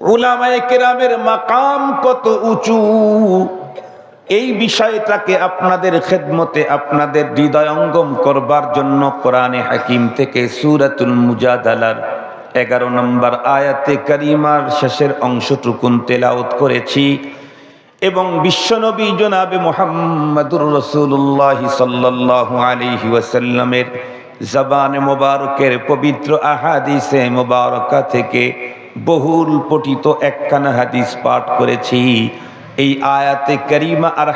উলামায়ে কেরামের মাকাম কত উঁচু, এই বিষয়টাকে আপনাদের খেদমতে আপনাদের হৃদয়ঙ্গম করবার জন্য কোরআনে হাকিম থেকে সূরাতুল মুজাদালার 11 নম্বর আয়াতে কারিমার শেষের অংশটুকুন তেলাওয়াত করেছি এবং বিশ্বনবী জনাবে মুহাম্মদুর রাসূলুল্লাহ সাল্লাল্লাহু আলাইহি ওয়াসাল্লামের জবানে মোবারকের পবিত্র আহাদিসে মোবারকা থেকে বহুল পঠিত একখানা হাদিস পাঠ করেছি। এই আয়াতে কারিমা আর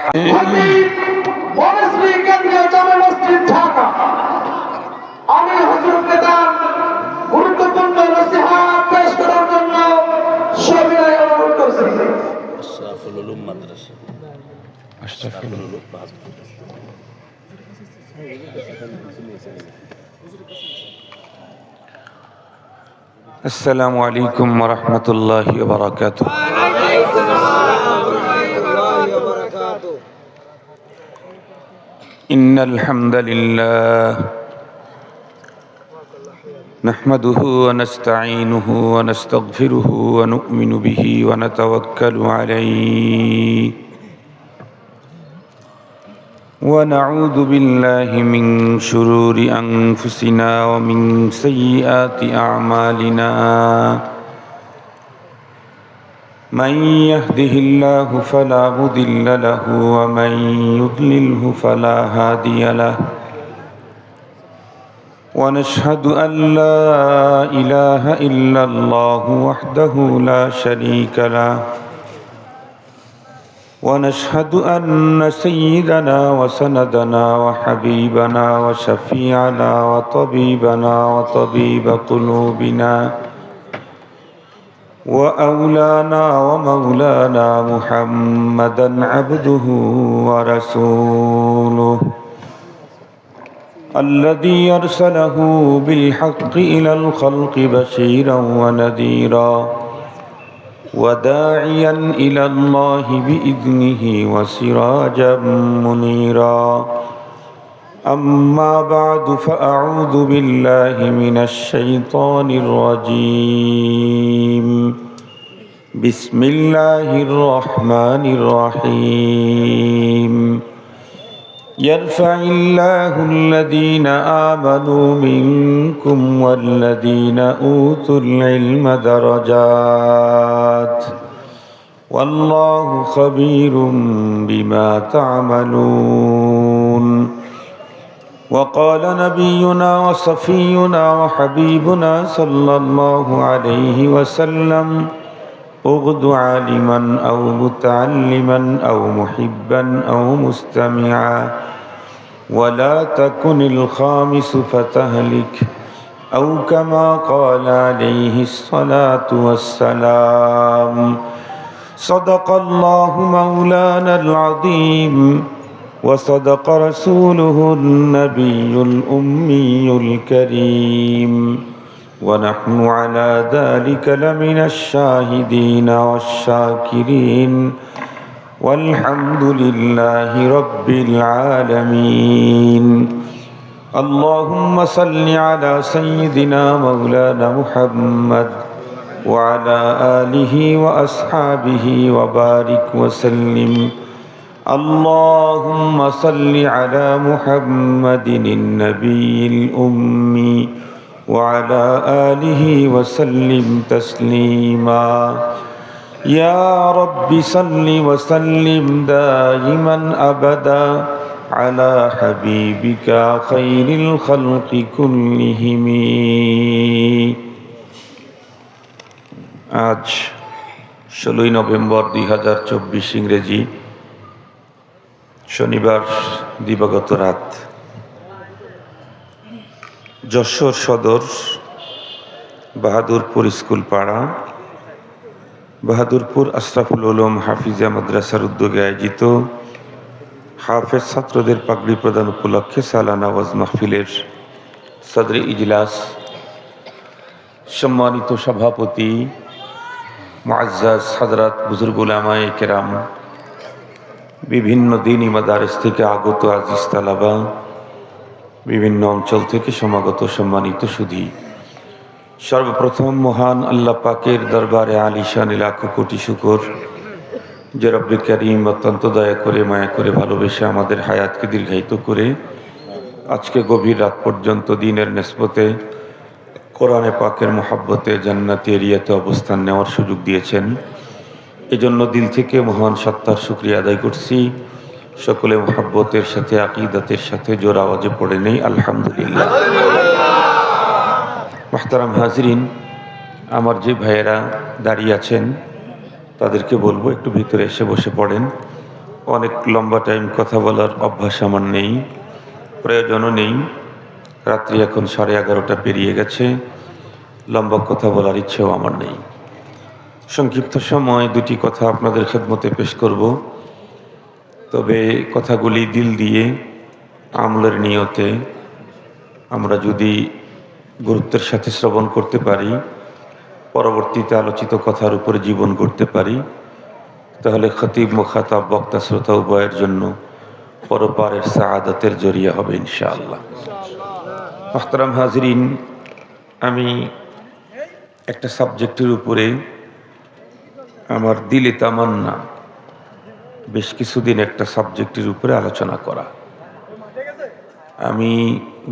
আমি হুজুরকে তার গুরুত্বপূর্ণ নসিহত পেশ করার জন্য সবিনয় অনুরোধ করছি। আশরাফুল উলুম মাদ্রাসা, আশরাফুল উলুম আসসালামু আলাইকুম ওয়া রাহমাতুল্লাহি ওয়া বারাকাতুহু। ইন্নাল হামদালিল্লাহ নাহমাদুহু ওয়া নাস্তাঈনুহু ওয়া নাস্তাগফিরুহু ওয়া নু'মিনু বিহি ওয়া নাতাওয়াক্কালু আলাইহি ونعوذ بالله من شرور أنفسنا ومن سيئات أعمالنا من يهده الله فلا مضل له ومن يضلله فلا هادي له ونشهد أن لا إله إلا الله وحده لا شريك له ونشهد أن سيدنا وسندنا وحبيبنا وشفيعنا وطبيبنا وطبيب قلوبنا وأولانا ومولانا محمدا عبده ورسوله الذي أرسله بالحق إلى الخلق بشيرا ونذيرا وداعيا إلى الله بإذنه وسراجا منيرا أما بعد فأعوذ بالله من الشيطان الرجيم بسم الله الرحمن الرحيم يرفع الله الذين آمنوا منكم والذين أوتوا العلم درجات والله خبير بما تعملون وقال نبينا وصفينا وحبيبنا صلى الله عليه وسلم اغد عالما أو متعلما أو محبا أو مستمعا ولا تكن الخامس فتهلك أو كما قال عليه الصلاة والسلام صدق الله مولانا العظيم وصدق رسوله النبي الأمي الكريم ونحن على ذلك لمن الشاهدين والشاكرين والحمد لله رب العالمين اللهم صل على سيدنا مولانا محمد وعلى آله وأصحابه وبارك وسلم اللهم صل على محمد النبي الأمي وعلى آله وسلم تسليما يا رب صل وسلم دائما أبدا على حبيبك خير الخلق كلهم আজ 16 নভেম্বর 2024 ইংরেজি শনিবার দিবাগত রাত যশোর সদর বাহাদুরপুর স্কুল পাড়া বাহাদুরপুর আশরাফুল উলুম হাফিজা মাদ্রাসার উদ্যোগে আয়োজিত হাফেজ ছাত্রদের পাগড়ি প্রদান উপলক্ষে সালানা ওয়াজ মাহফিলের সদরে ইজলাস সম্মানিত সভাপতি মুআজ্জাজ হযরত বুজুর্গ উলামায়ে কেরাম, বিভিন্ন দ্বীনি মাদারিস থেকে আগত আজিজ তালাবা, বিভিন্ন অঞ্চল থেকে সমাগত সম্মানিত সুধী, সর্বপ্রথম মহান আল্লাহ পাকের দরবারে আলিশানে লাখো কোটি শুকর যে রব্বে কারীম অত্যন্ত দয়া করে মায়া করে ভালোবেসে আমাদের হায়াতকে দীর্ঘায়িত করে আজকে গভীর রাত পর্যন্ত দিনের নিসবতে কোরআনে পাকের মহাব্বতে জান্নাতি এরিয়াতে অবস্থান নেওয়ার সুযোগ দিয়েছেন। এজন্য দিল থেকে মহান সত্তার শুকরিয়া আদায় করছি। সকলে মহাব্বতের সাথে আকিদাতের সাথে জোর আওয়াজে পড়ে নেই আলহামদুলিল্লাহ। মুহতারাম হাজরিন, আমার যে ভাইয়েরা দাঁড়িয়ে আছেন তাদেরকে বলবো একটু ভিতরে এসে বসে পড়েন। অনেক লম্বা টাইম কথা বলার অভ্যাস আমার নেই, প্রয়োজনও নেই। রাত্রি এখন 11:30 পেরিয়ে গেছে, লম্বা কথা বলার ইচ্ছেও আমার নেই। সংক্ষিপ্ত সময় দুটি কথা আপনাদের খেদমতে পেশ করব, তবে কথাগুলি দিল দিয়ে আমলের নিয়তে আমরা যদি গুরুত্বের সাথে শ্রবণ করতে পারি, পরবর্তীতে আলোচিত কথার উপরে জীবন করতে পারি, তাহলে খতিব মুখাতাব বক্তা শ্রোতা উভয়ের জন্য পরপারের সাআদাতের জরিয়া হবে ইনশাআল্লাহ। মুহতারাম হাজরিন, আমি একটা সাবজেক্টের উপরে আমার দিলে তামান্না বেশ কিছুদিন একটা সাবজেক্টের উপরে আলোচনা করা। আমি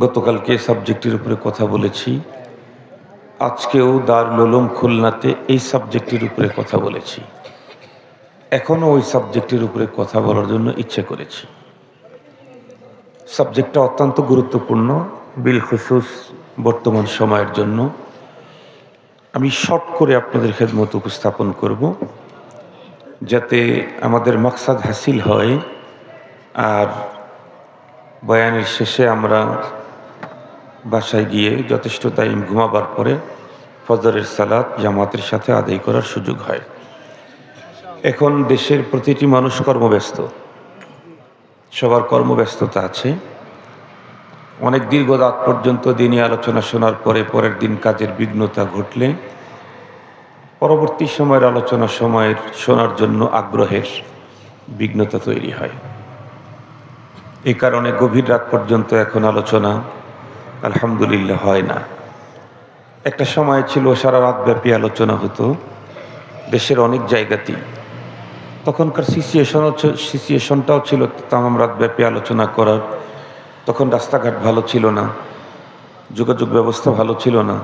গতকালকে সাবজেক্টের উপরে কথা বলেছি, আজকেও দারুল উলুম খুলনাতে এই সাবজেক্টের উপরে কথা বলেছি, এখনও ওই সাবজেক্টের উপরে কথা বলার জন্য ইচ্ছে করেছি। সাবজেক্টটা অত্যন্ত গুরুত্বপূর্ণ বিল খুসুস বর্তমান সময়ের জন্য। আমি শর্ট করে আপনাদের খেদমত উপস্থাপন করব যাতে আমাদের মাকসাদ হাসিল হয়, আর বয়ানের শেষে আমরা বাসায় গিয়ে যথেষ্ট টাইম ঘুমাবার পরে ফজরের সালাত জামাতের সাথে আদায় করার সুযোগ হয়। এখন দেশের প্রতিটি মানুষ কর্মব্যস্ত, সবার কর্মব্যস্ততা আছে। অনেক দীর্ঘ রাত পর্যন্ত দিনই আলোচনা শোনার পরে পরের দিন কাজের বিঘ্নতা ঘটলে পরবর্তী সময়ের আলোচনা সময়ের শোনার জন্য আগ্রহের বিঘ্নতা তৈরি হয়। এই কারণে গভীর রাত পর্যন্ত এখন আলোচনা আলহামদুলিল্লাহ হয় না। একটা সময় ছিল সারা রাত ব্যাপী আলোচনা হতো দেশের অনেক জায়গাতেই। তখনকার সিচুয়েশনটাও ছিল তামাম রাত ব্যাপী আলোচনা করার। তখন রাস্তাঘাট ভালো ছিল না, যোগাযোগ ব্যবস্থা ভালো ছিল না।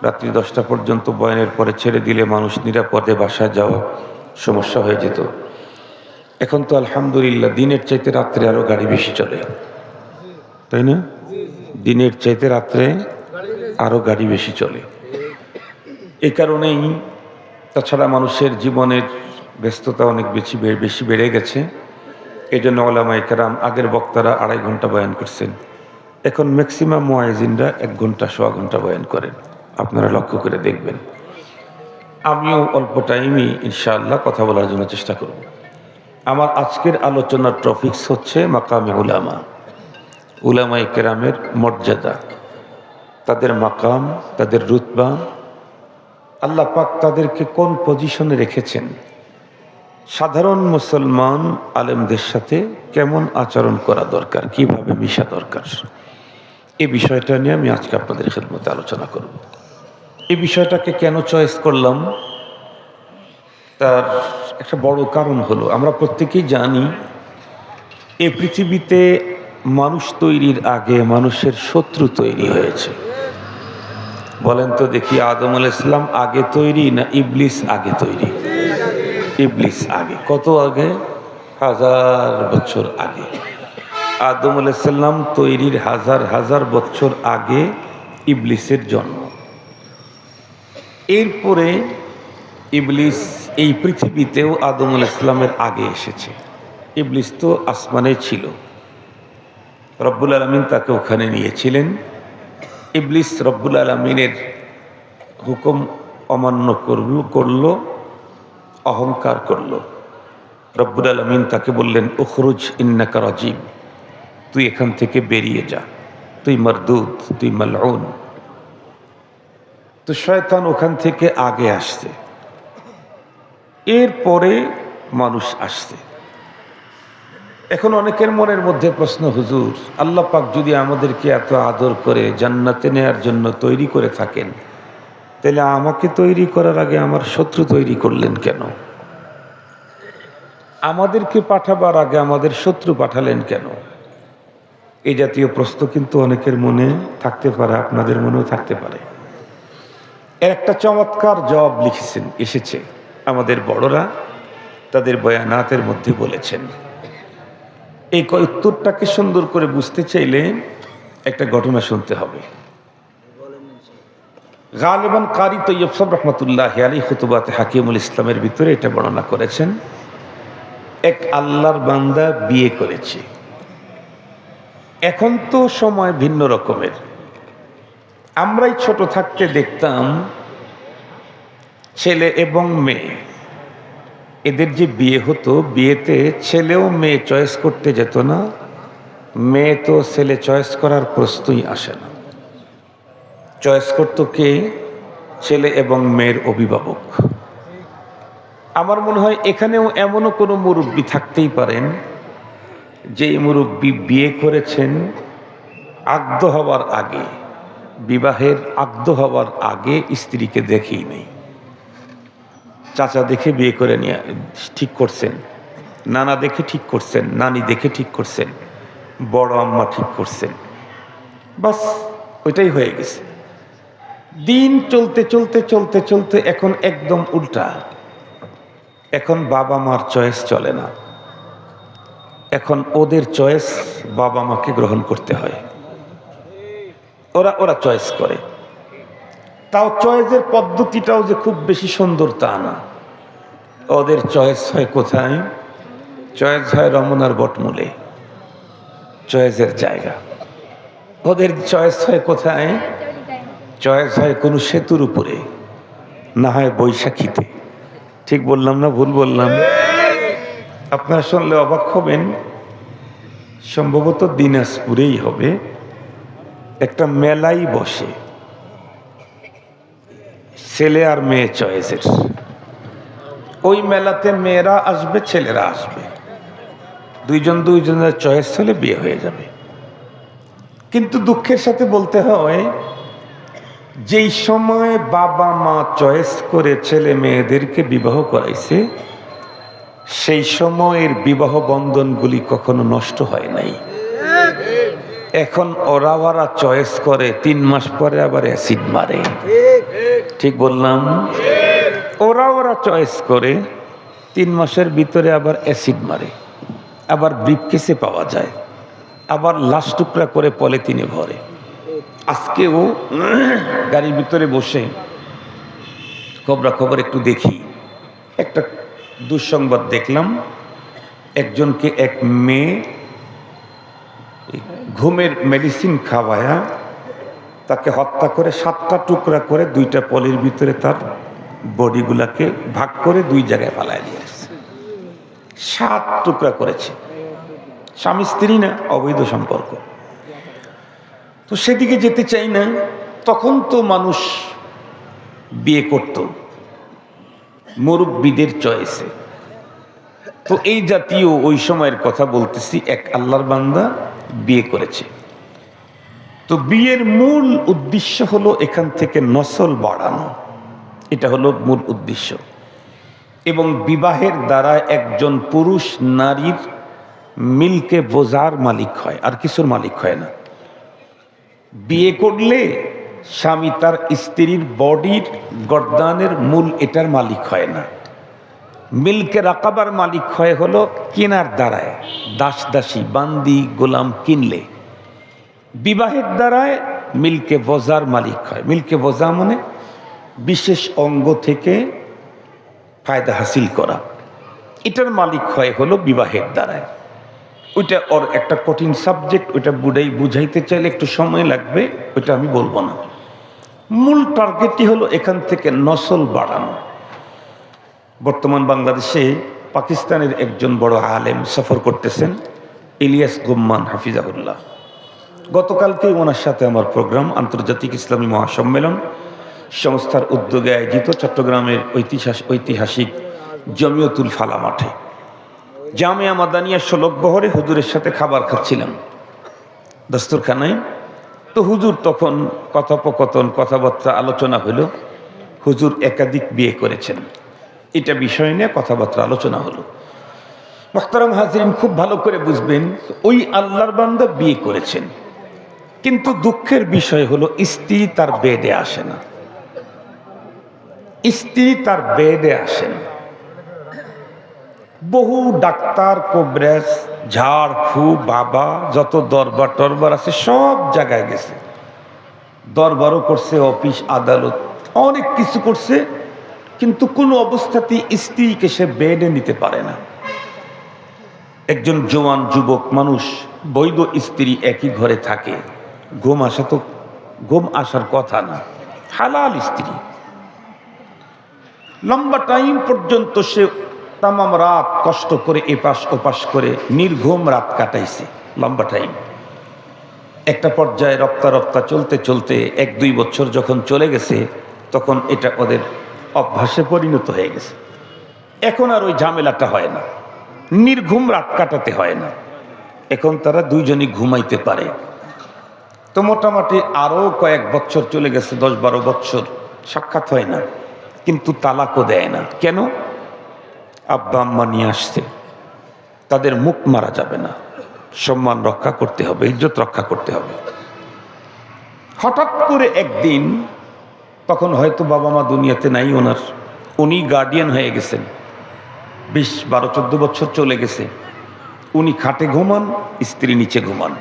রাত্রি 10টা পর্যন্ত বয়ানের পরে ছেড়ে দিলে মানুষ নিরাপদে বাসায় যাওয়া সমস্যা হয়ে যেত। এখন তো আলহামদুলিল্লাহ দিনের চাইতে রাত্রে আরও গাড়ি বেশি চলে, তাই না? দিনের চাইতে রাত্রে আরও গাড়ি বেশি চলে। এই কারণেই, তাছাড়া মানুষের জীবনের ব্যস্ততা অনেক বেশি বেড়ে গেছে। এই জন্য ওলামায়ে কেরাম আগের বক্তারা 2.5 ঘন্টা বয়ান করছেন, এখন ম্যাক্সিমাম মুয়াজ্জিনরা 1 ঘন্টা সোয়া ঘন্টা বয়ান করেন। আপনারা লক্ষ্য করে দেখবেন। আমিও অল্প টাইমই ইনশাআল্লাহ কথা বলার জন্য চেষ্টা করব। আমার আজকের আলোচনার টপিকস হচ্ছে মাকামে উলামা, উলামায়ে কেরামের মর্যাদা, তাদের মাকাম, তাদের রুতবা, আল্লাহ পাক তাদেরকে কোন পজিশনে রেখেছেন, সাধারণ মুসলমান আলেমদের সাথে কেমন আচরণ করা দরকার, কিভাবে মিশা দরকার, এই বিষয়টা নিয়ে আমি আজকে আপনাদের খেদমতে আলোচনা করব। এই বিষয়টাকে কেন চয়েস করলাম, তার একটা বড় কারণ হলো আমরা প্রত্যেকেই জানি এই পৃথিবীতে মানুষ তৈরির আগে মানুষের শত্রু তৈরি হয়েছে। বলেন তো দেখি, আদম আলাইহিস সালাম আগে তৈরি না ইবলিস আগে তৈরি? ইবলিস আগে। কত আগে? 1000 বছর আগে। আদম আলাইহিস সালাম তৈরির 1000 বছর আগে ইবলিসের জন্ম। এরপরে ইবলিস এই পৃথিবীতেও আদম আলাইহিস সালামের আগে এসেছে। ইবলিস তো আসমানে ছিল, রব্বুল আলামিন তাকে ওখানে নিয়েছিলেন। ইবলিস রব্বুল আলামিনের হুকুম অমান্য করলো, অহংকার করলো। রব্বুল আলামিন তাকে বললেন, উখরুজ ইন্নাকা রাজিম, তুই এখান থেকে বেরিয়ে যা, তুই মারদুদ, তুই মালউন। তো শয়তান ওখান থেকে আগে আসছে, এরপরে মানুষ আসছে। এখন অনেকের মনের মধ্যে প্রশ্ন, হুজুর আল্লাহ পাক যদি আমাদেরকে এত আদর করে জান্নাতে নেয়ার জন্য তৈরি করে থাকেন, তাহলে আমাকে তৈরি করার আগে আমার শত্রু তৈরি করলেন কেন? আমাদেরকে পাঠাবার আগে আমাদের শত্রু পাঠালেন কেন? এই জাতীয় প্রশ্ন কিন্তু অনেকের মনে থাকতে পারে, আপনাদের মনেও থাকতে পারে। এর একটা চমৎকার জবাব লিখেছেন, এসেছে আমাদের বড়রা তাদের বয়ানাতের মধ্যে বলেছেন। এই উত্তরটাকে সুন্দর করে বুঝতে চাইলে একটা ঘটনা শুনতে হবে। গালিবান কারি তৈয়ব সাহেব রহমতুল্লাহ আলী খুতুবাতে হাকিমুল ইসলামের ভিতরে এটা বর্ণনা করেছেন। এক আল্লাহর বান্দা বিয়ে করেছে। এখন তো সময় ভিন্ন রকমের। আমরাই ছোট থাকতে দেখতাম ছেলে এবং মেয়ে, এদের যে বিয়ে হতো, বিয়েতে ছেলেও মেয়ে চয়েস করতে যেত না, মেয়ে তো ছেলে চয়েস করার প্রশ্নই আসে না। চয়েস করতো কে? ছেলে এবং মেয়ের অভিভাবক। আমার মনে হয় এখানেও এমনও কোনো মুরব্বী থাকতেই পারেন যে মুরব্বী বিয়ে করেছেন আগ্ধ হওয়ার আগে, বিবাহের আগ্ধ হওয়ার আগে স্ত্রীকে দেখেই নেই। চাচা দেখে বিয়ে করে নিয়ে ঠিক করছেন, নানা দেখে ঠিক করছেন, নানি দেখে ঠিক করছেন, বড় আম্মা ঠিক করছেন, বাস ওইটাই হয়ে গেছে। দিন চলতে চলতে চলতে চলতে এখন একদম উল্টা। এখন বাবা মার চয়েস চলে না, এখন ওদের চয়েস বাবা মাকে গ্রহণ করতে হয়। ওরা চয়েস করে, তাও চয়েসের পদ্ধতিটাও যে খুব বেশি সুন্দর তা না। ওদের চয়েস হয় কোথায়? চয়েস হয় রমনার বটমূলে, চয়েসের জায়গা। ওদের চয়েস হয় কোথায়? চয়েস হয় কোনো সেতুর উপরে, না হয় বৈশাখীতে। ঠিক বললাম না ভুল বললাম? আপনারা শুনলে অবাক হবেন, সম্ভবত দিনাজপুরেই হবে। একটা মেলাই বসে ছেলে আর মেয়ে চয়েসের। ওই মেলাতে মেয়েরা আসবে, ছেলেরা আসবে, দুইজনের চয়েস হলে বিয়ে হয়ে যাবে। কিন্তু দুঃখের সাথে বলতে হয়, যেই সময় বাবা মা চয়েস করে ছেলে মেয়েদেরকে বিবাহ করাইছে, সেই সময়ের বিবাহ বন্ধনগুলি কখনো নষ্ট হয় নাই। এখন ওরা চয়েস করে, 3 মাস পরে আবার অ্যাসিড মারে। ঠিক বললাম? ওরা চয়েস করে, 3 মাসের ভিতরে আবার অ্যাসিড মারে, আবার ব্রিফকেসে পাওয়া যায়, আবার লাশ টুকরা করে পলিথিনে ভরে। আজকেও গাড়ির ভিতরে বসে খবরাখবর একটু দেখি, একটা দুঃসংবাদ দেখলাম। একজনকে এক মেয়ে ঘুমের মেডিসিন খাওয়ায়া তাকে হত্যা করে 7টা টুকরা করে 2টা পলির ভিতরে তার বডিগুলাকে ভাগ করে 2 জায়গায় ফালায় দিয়ে আসছে। 7 টুকরা করেছে। স্বামী স্ত্রী না, অবৈধ সম্পর্ক। তো সেদিকে যেতে চাই না। তখন তো মানুষ বিয়ে করত মুরব্বীদের চয়েসে। তো এই জাতীয় ওই সময়ের কথা বলতেছি, এক আল্লাহর বান্দা বিয়ে করেছে। তো বিয়ের মূল উদ্দেশ্য হলো এখান থেকে নসল বাড়ানো, এটা হলো মূল উদ্দেশ্য। এবং বিবাহের দ্বারা একজন পুরুষ নারীর মিলকে বোঝার মালিক হয়, আর কিছুর মালিক হয় না। বিয়ে করলে স্বামী তার স্ত্রীর বডির গর্দানের মূল এটার মালিক হয় না। মিলকে রাকাবার মালিক হয় হলো কেনার দ্বারায়, দাস দাসী বান্দি গোলাম কিনলে। বিবাহের দ্বারায় মিলকে বোঝার মালিক হয়। মিলকে বোঝা মানে বিশেষ অঙ্গ থেকে ফায়দা হাসিল করা, এটার মালিক হয় হলো বিবাহের দ্বারায়। ওইটা ওর একটা কঠিন সাবজেক্ট, ওইটা বুঝাইতে চাইলে একটু সময় লাগবে, ওইটা আমি বলবো না। মূল টার্গেটই হলো এখান থেকে নসল বাড়ানো। বর্তমান বাংলাদেশে পাকিস্তানের একজন বড় আলেম সফর করতেছেন, ইলিয়াস গুম্মান হাফিজাহুল্লাহ। গতকালকে ওনার সাথে আমার প্রোগ্রাম, আন্তর্জাতিক ইসলামী মহাসম্মেলন সংস্থার উদ্যোগে আয়োজিত চট্টগ্রামের ঐতিহাসিক জমিয়তুল ফালা মাঠে জামিয়া মাদানিয়া শোলকবহরে হুজুরের সাথে খাবার খাচ্ছিলাম দস্তরখানায়। তো হুজুর তখন কথোপকথন, কথাবার্তা, আলোচনা হলো। হুজুর একাধিক বিয়ে করেছেন, এটা বিষয় নিয়ে কথাবার্তা আলোচনা হলো। মুহতারাম হাজিরিন, খুব ভালো করে বুঝবেন, ওই আল্লাহর বান্দা বিয়ে করেছেন, কিন্তু দুঃখের বিষয় হলো স্ত্রী তার বেডে আসে না। স্ত্রী তার বেডে আসে না। বহু ডাক্তার, কবরেজ, ঝাড় ফু, বাবা, যত দরবার টরবার আছে সব জায়গায় গেছে, দরবারও করছে, অফিস আদালত অনেক কিছু করছে, কিন্তু কোনো অবস্থাতেই স্ত্রীকে সে বেডে নিতে পারে না। একজন জওয়ান যুবক মানুষ, বৈধ স্ত্রী একই ঘরে থাকে, ঘুম আসার কথা না, হালাল স্ত্রী। লম্বা টাইম পর্যন্ত সে তামাম রাত কষ্ট করে এপাশ ওপাশ করে নির্ঘুম রাত কাটাইছে, লম্বা টাইম। একটা পর্যায়ে রপ্তা চলতে চলতে 1-2 বছর যখন চলে গেছে, তখন এটা ওদের অভ্যাসে পরিণত হয়ে গেছে। এখন আর ওই ঝামেলাটা হয় না, নির্ঘুম রাত কাটাতে হয় না, এখন তারা দুইজনই ঘুমাইতে পারে। তো মোটামুটি আরও কয়েক বছর চলে গেছে, 10-12 বছর সাক্ষাৎ হয় না, কিন্তু তালাকও দেয় না। কেন? আব্বা আম্মা নিয়ে আসছে, তাদের মুখ মারা যাবে না, সম্মান রক্ষা করতে হবে, ইজ্জত রক্ষা করতে হবে। হঠাৎ করে একদিন, তখন হয়তো বাবা মা দুনিয়াতে নাই ওনার, উনি গার্ডিয়ান হয়ে গেছেন, 20-12-14 বছর চলে গেছে, উনি খাটে ঘুমান, স্ত্রী নিচে ঘুমান।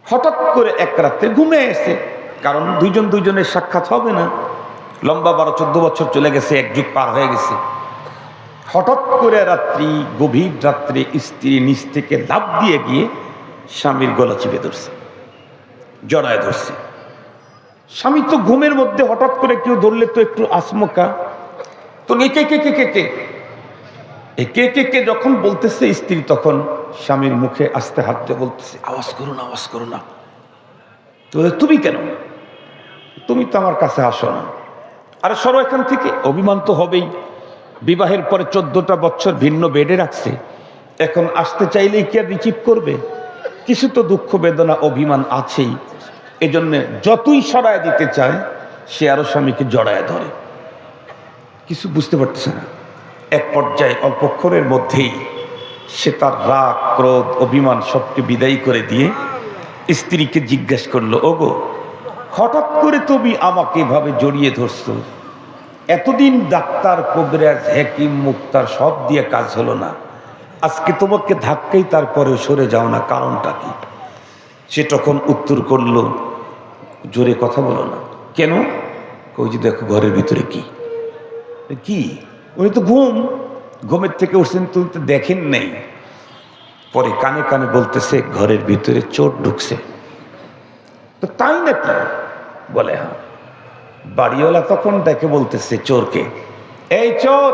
হঠাৎ করে এক রাতে ঘুমে এসে, কারণ দুইজনের সাক্ষাৎ হবে না, লম্বা 12-14 বছর চলে গেছে, এক যুগ পার হয়ে গেছে। হঠাৎ করে গভীর রাত্রে স্ত্রী নিচ থেকে লাফ দিয়ে গিয়ে স্বামীর গলা চিপে ধরছে, জড়ায় ধরছে। স্বামী তো ঘুমের মধ্যে, হঠাৎ করে কেউ ধরলে তো একটু আচমকা, তো কে যখন বলতেছে স্ত্রী, তখন স্বামীর মুখে আস্তে হাত দিয়ে বলতেছে, আওয়াজ করো না। তো তুমি কেন? তুমি তো আমার কাছে আসো না। আরে সরো এখান থেকে। অভিমান তো হবেই, বিবাহের পরে 14টা বছর ভিন্ন বেডে রাখছে, এখন আসতে চাইলেই কি আর রিচিভ করবে? কিছু তো দুঃখ বেদনা অভিমান আছেই, এজন্য যতই সরায় দিতে চায় সে আরো স্বামীকে জড়ায় ধরে, কিছু বুঝতে পারতেছে না। এক পর্যায়ে অল্পক্ষণের মধ্যেই সে তার রাগ, ক্রোধ, অভিমান সবকে বিদায়ী করে দিয়ে স্ত্রীকে জিজ্ঞেস করলো, ওগো, হঠাৎ করে তুমি আমাকে এভাবে জড়িয়ে ধরছো, এতদিন ডাক্তার, কবিরাজ, হাকিম, মুক্তার সব দিয়ে কাজ হলো না, আজকে তোমাকে ধাক্কাই তারপরে সরে যাও না, কারণটা কি? সে তখন উত্তর করলো, জোরে কথা বলো না। কেন? ওই যে দেখো ঘরের ভিতরে কি? উনি তো ঘুমের থেকে উঠছেন, তুমি তো দেখেন নাই। পরে কানে কানে বলতেছে, ঘরের ভিতরে চোর ঢুকছে। তো তাই নাকি? বলে হ্যাঁ। বাড়িওয়ালা তখন ডেকে বলতেছে চোরকে, এই চোর,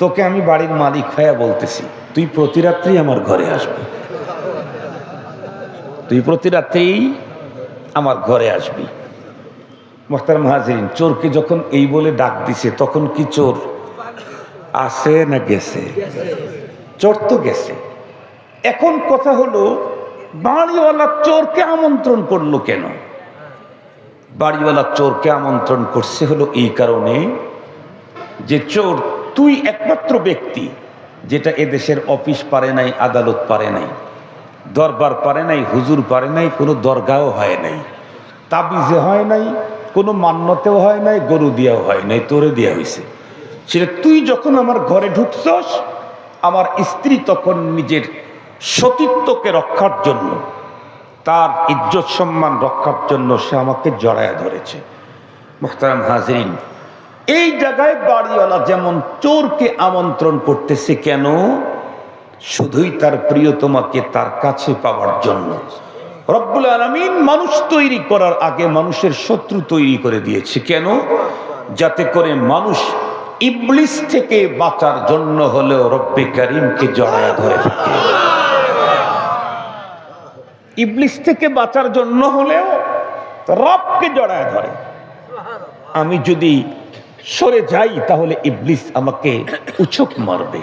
তোকে আমি বাড়ির মালিক হয়ে বলতেছি, তুই প্রতি রাত্রি আমার ঘরে আসবি, আমার ঘরে আসবি। মুহতারাম হাজিরিন, চোরকে যখন এই বলে ডাক দিছে, তখন কি চোর আছে না গেছে? চোর তো গেছে। এখন কথা হলো, বাড়িওয়ালা চোরকে আমন্ত্রণ করলো কেন? বাড়িওয়ালা চোরকে আমন্ত্রণ করছে হলো এই কারণে যে, চোর, তুই একমাত্র ব্যক্তি যেটা এদেশের অফিস পারে নাই, আদালত পারে নাই, দরবার পারে নাই, হুজুর পারে নাই, কোনো দরগাও হয় নাই, তাবিজে হয় নাই, কোনো মান্যতেও হয় নাই, গরু দিয়াও হয় নাই, তোরে দেওয়া হয়েছে। সেটা তুই যখন আমার ঘরে ঢুকছস, আমার স্ত্রী তখন নিজের সতীত্বকে রক্ষার জন্য, তার ইজ্জত সম্মান রক্ষার জন্য সে আমাকে জড়ায়া ধরেছে। মুহতারাম হাজিরিন, এই জায়গায় বাড়িওয়ালা যেমন চোরকে আমন্ত্রণ করতেছে কেন? শুধুই তার প্রিয়তমাকে তার কাছে পাওয়ার জন্য। রব্বুল আলামিন মানুষ তৈরি করার আগে মানুষের শত্রু তৈরি করে দিয়েছে কেন? যাতে করে মানুষ ইবলিস থেকে বাঁচার জন্য হলেও রব্বে কারীমকে জড়ায়া ধরে থাকে। ইবলিস থেকে বাঁচার জন্য হলেও রবকে জড়ায় ধরে। আমি যদি সরে যাই তাহলে ইবলিস আমাকে উচক মারবে,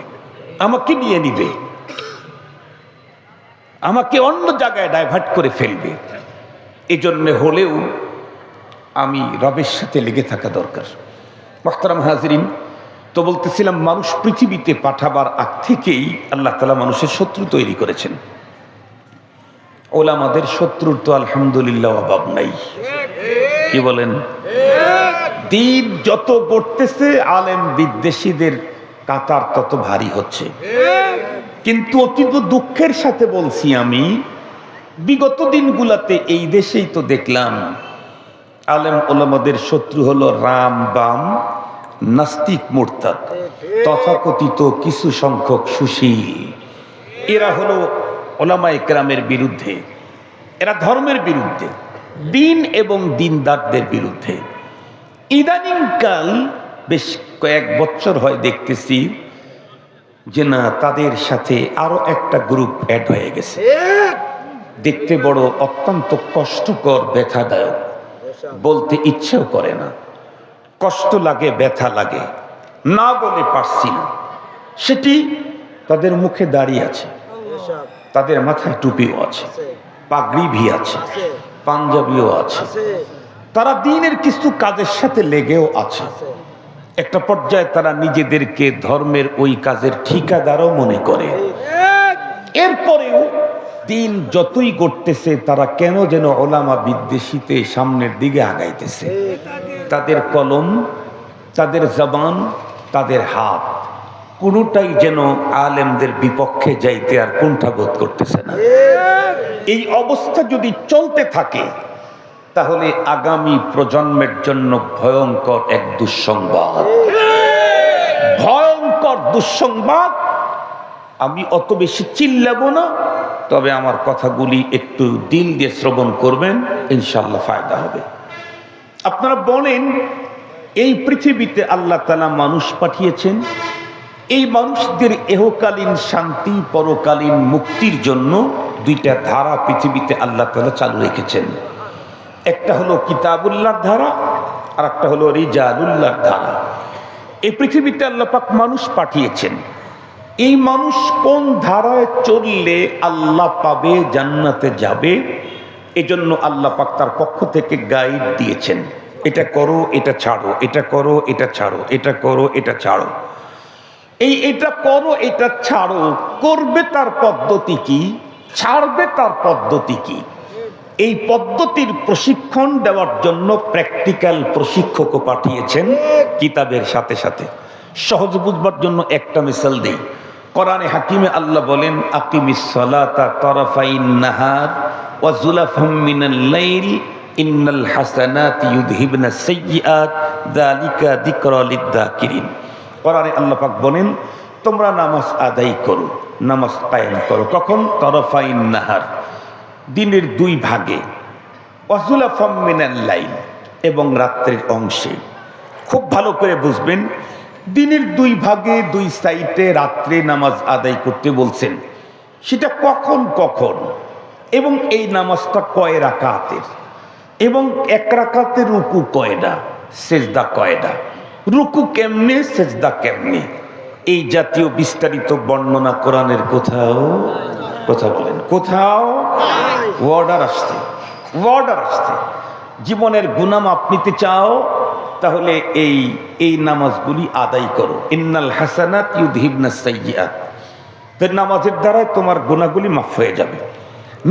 আমাকে নিয়ে নিবে, আমাকে অন্য জায়গায় ডাইভার্ট করে ফেলবে। এজন্য হলেও আমি রবের সাথে লেগে থাকা দরকার। মুহতারাম হাজিরিন, তো বলতেছিলাম মানুষ পৃথিবীতে পাঠাবার আগ থেকেই আল্লাহ তাআলা মানুষের শত্রু তৈরি করেছেন। ওলামাদের শত্রুর তো আলহামদুলিল্লাহ অভাব নাই। কি বলেন? দিন যত গড়তেছে আলেম বিদ্বেষীদের কাতার তত ভারী হচ্ছে। কিন্তু অতীব দুঃখের সাথে বলছি, আমি বিগত দিনগুলাতে এই দেশেই তো দেখলাম আলেম ওলামাদের শত্রু হলো রাম বাম নাস্তিক মুরতাদ তথাকথিত কিছু সংখ্যক সুশীল। এরা হলো ওলামায়ে কেরামের বিরুদ্ধে, এরা ধর্মের বিরুদ্ধে, দিন এবং দিনদারদের বিরুদ্ধে। ইদানিংকাল বেশ কয়েক বছর হয় দেখতেছি যে না, তাদের সাথে আরো একটা গ্রুপ অ্যাড হয়ে গেছে। দেখতে বড় অত্যন্ত কষ্টকর, ব্যথাদায়ক, বলতে ইচ্ছেও করে না, কষ্ট লাগে, ব্যথা লাগে, না বলে পারছি না। সেটি তাদের মুখে দাঁড়িয়ে আছে, তাদের মাথায় টুপিও আছে, পাগড়ি ভি আছে, পাঞ্জাবিও আছে, তারা দিনের কিছু কাজের সাথে লেগেও আছে। একটা পর্যায়ে তারা নিজেদেরকে ধর্মের ওই কাজের ঠিকাদারও মনে করে। এরপরেও দিন যতই গড়তেছে তারা কেন যেন ওলামা বিদ্বেষীতে সামনের দিকে আগাইতেছে। তাদের কলম, তাদের জবান, তাদের হাত কোনোটাই যেন আলেমদের বিপক্ষে যাইতে আর কুণ্ঠাবোধ করতেছে না। এই অবস্থা যদি চলতে থাকে তাহলে আগামী প্রজন্মের জন্য ভয়ঙ্কর এক দুঃসংবাদ, ভয়ঙ্কর দুঃসংবাদ। আমি অত বেশি চিল্লাবো না, তবে আমার কথাগুলি একটু দিল দিয়ে শ্রবণ করবেন, ইনশাআল্লাহ ফায়দা হবে। আপনারা বলেন, এই পৃথিবীতে আল্লাহ তাআলা মানুষ পাঠিয়েছেন, এই মানুষদের এহকালীন শান্তি পরকালীন মুক্তির জন্য দুইটা ধারা পৃথিবীতে আল্লাহ তাআলা চালু রেখেছেন। একটা হলো কিতাবুল্লাহর ধারা, আর একটা হলো রিজালুল্লাহর ধারা। এই পৃথিবীতে আল্লাহ পাক মানুষ পাঠিয়েছেন। এই মানুষ কোন ধারায় চললে আল্লাহ পাবে, জান্নাতে যাবে, এজন্য আল্লাহ পাক তার পক্ষ থেকে গাইড দিয়েছেন। এটা করো, এটা ছাড়ো, এটা করো, এটা ছাড়ো, এটা করো, এটা ছাড়ো। এটা করো, এটা ছাড়ো করবে তার পদ্ধতি কি, ছাড়বে তার পদ্ধতি কি, এই পদ্ধতির প্রশিক্ষণ দেওয়ার জন্য প্র্যাকটিক্যাল প্রশিক্ষকও পাঠিয়েছেন কিতাবের সাথে সাথে। সহজ বুঝবার জন্য একটা মিসাল দেই। কোরআনে হাকিমে আল্লাহ বলেন, আকিমিস সালাতা তারাফাইন নাহার ওয়া যুলাফাম মিনাল লাইল ইন্নাল হাসানাতি ইউযহিবনাস সাইয়্যাত যালিকা যিকরা লিয-যাকিরিন। কোরআনে আল্লাহ পাক বলেন, তোমরা নামাজ আদায় করো, নামাজ কায়েম করো। কখন? তারাফাইন নাহার, দিনের দুই ভাগে, ওয়া যুলাফাম মিনাল লাইল, এবং রাত্রের অংশে। খুব ভালো করে বুঝবেন, দিনের দুই ভাগে দুই সাইডে রাত্রে নামাজ আদায় করতে বলছেন। সেটা কখন কখন, এবং এই নামাজটা কয় রাকাতের, এবং এক রাকাতে রুকু কয়টা, সেজদা কয়টা, রুকু কেমনে, সেজদা কেমনে, এই জাতীয় বিস্তারিত বর্ণনা কোরআনের কোথাও, কথা বলেন, কোথাও ওয়ার্ডার আসছে, ওয়ার্ডার আসছে। জীবনের গুনাহ মাপ নিতে চাও তাহলে এই নামাজগুলি আদায় করো। ইন্নাল হাসানাত ইউযহিবনাস সাইয়্যাত, তাই নামাজের দ্বারাই তোমার গুনাহগুলি মাফ হয়ে যাবে।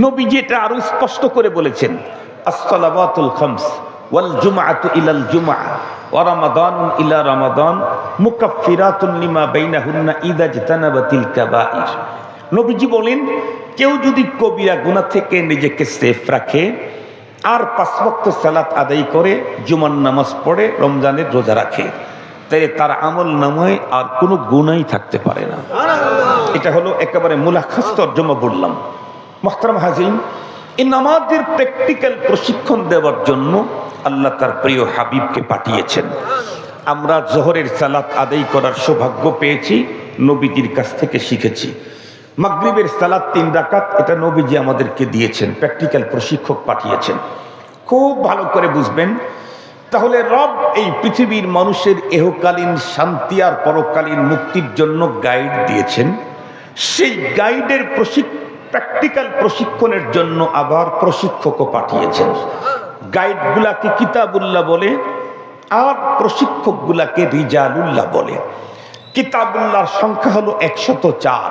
নবীজি এটা আরো স্পষ্ট করে বলেছেন, আস-সালাওয়াতুল খামস ওয়াল জুমআতু ইলাল জুমআ ওয়া রামাদানুন ইলা রামাদান মুকাফফিরাতুন লিমা বাইনাহুন্না ইযা ইজতানাবাতিল কাবাইর। নবীজি বলেন, কেউ যদি কবিরা গুনাহ থেকে নিজেকে সেফ রাখে আর 5 ওয়াক্ত সালাত আদায় করে, জুমার নামাজ পড়ে, রমজানের রোজা রাখে, তাই তার আমল নামায় আর কোনো গুনাহই থাকতে পারে না। এটা হলো একেবারে মুলাখাস তরজমা বললাম। মুহতারাম হাজিরিন, এই নামাজের প্র্যাকটিক্যাল প্রশিক্ষণ দেওয়ার জন্য আল্লাহ তার প্রিয় হাবিবকে পাঠিয়েছেন। আমরা জোহরের সালাত আদায় করার সৌভাগ্য পেয়েছি, নবীজির কাছ থেকে শিখেছি। মাগরিবের সালাত 3 রাকাত, এটা নবীজি আমাদেরকে দিয়েছেন, প্র্যাকটিক্যাল প্রশিক্ষক পাঠিয়েছেন। খুব ভালো করে বুঝবেন। তাহলে রব এই পৃথিবীর মানুষের এহকালীন শান্তি আর পরকালীন মুক্তির জন্য গাইড দিয়েছেন। সেই গাইডের প্র্যাকটিক্যাল প্রশিক্ষণের জন্য আবার প্রশিক্ষকও পাঠিয়েছেন। গাইডগুলাকে কিতাবুল্লাহ বলে, আর প্রশিক্ষকগুলাকে রিজালুল্লাহ বলে। কিতাবুল্লাহর সংখ্যা হলো 104,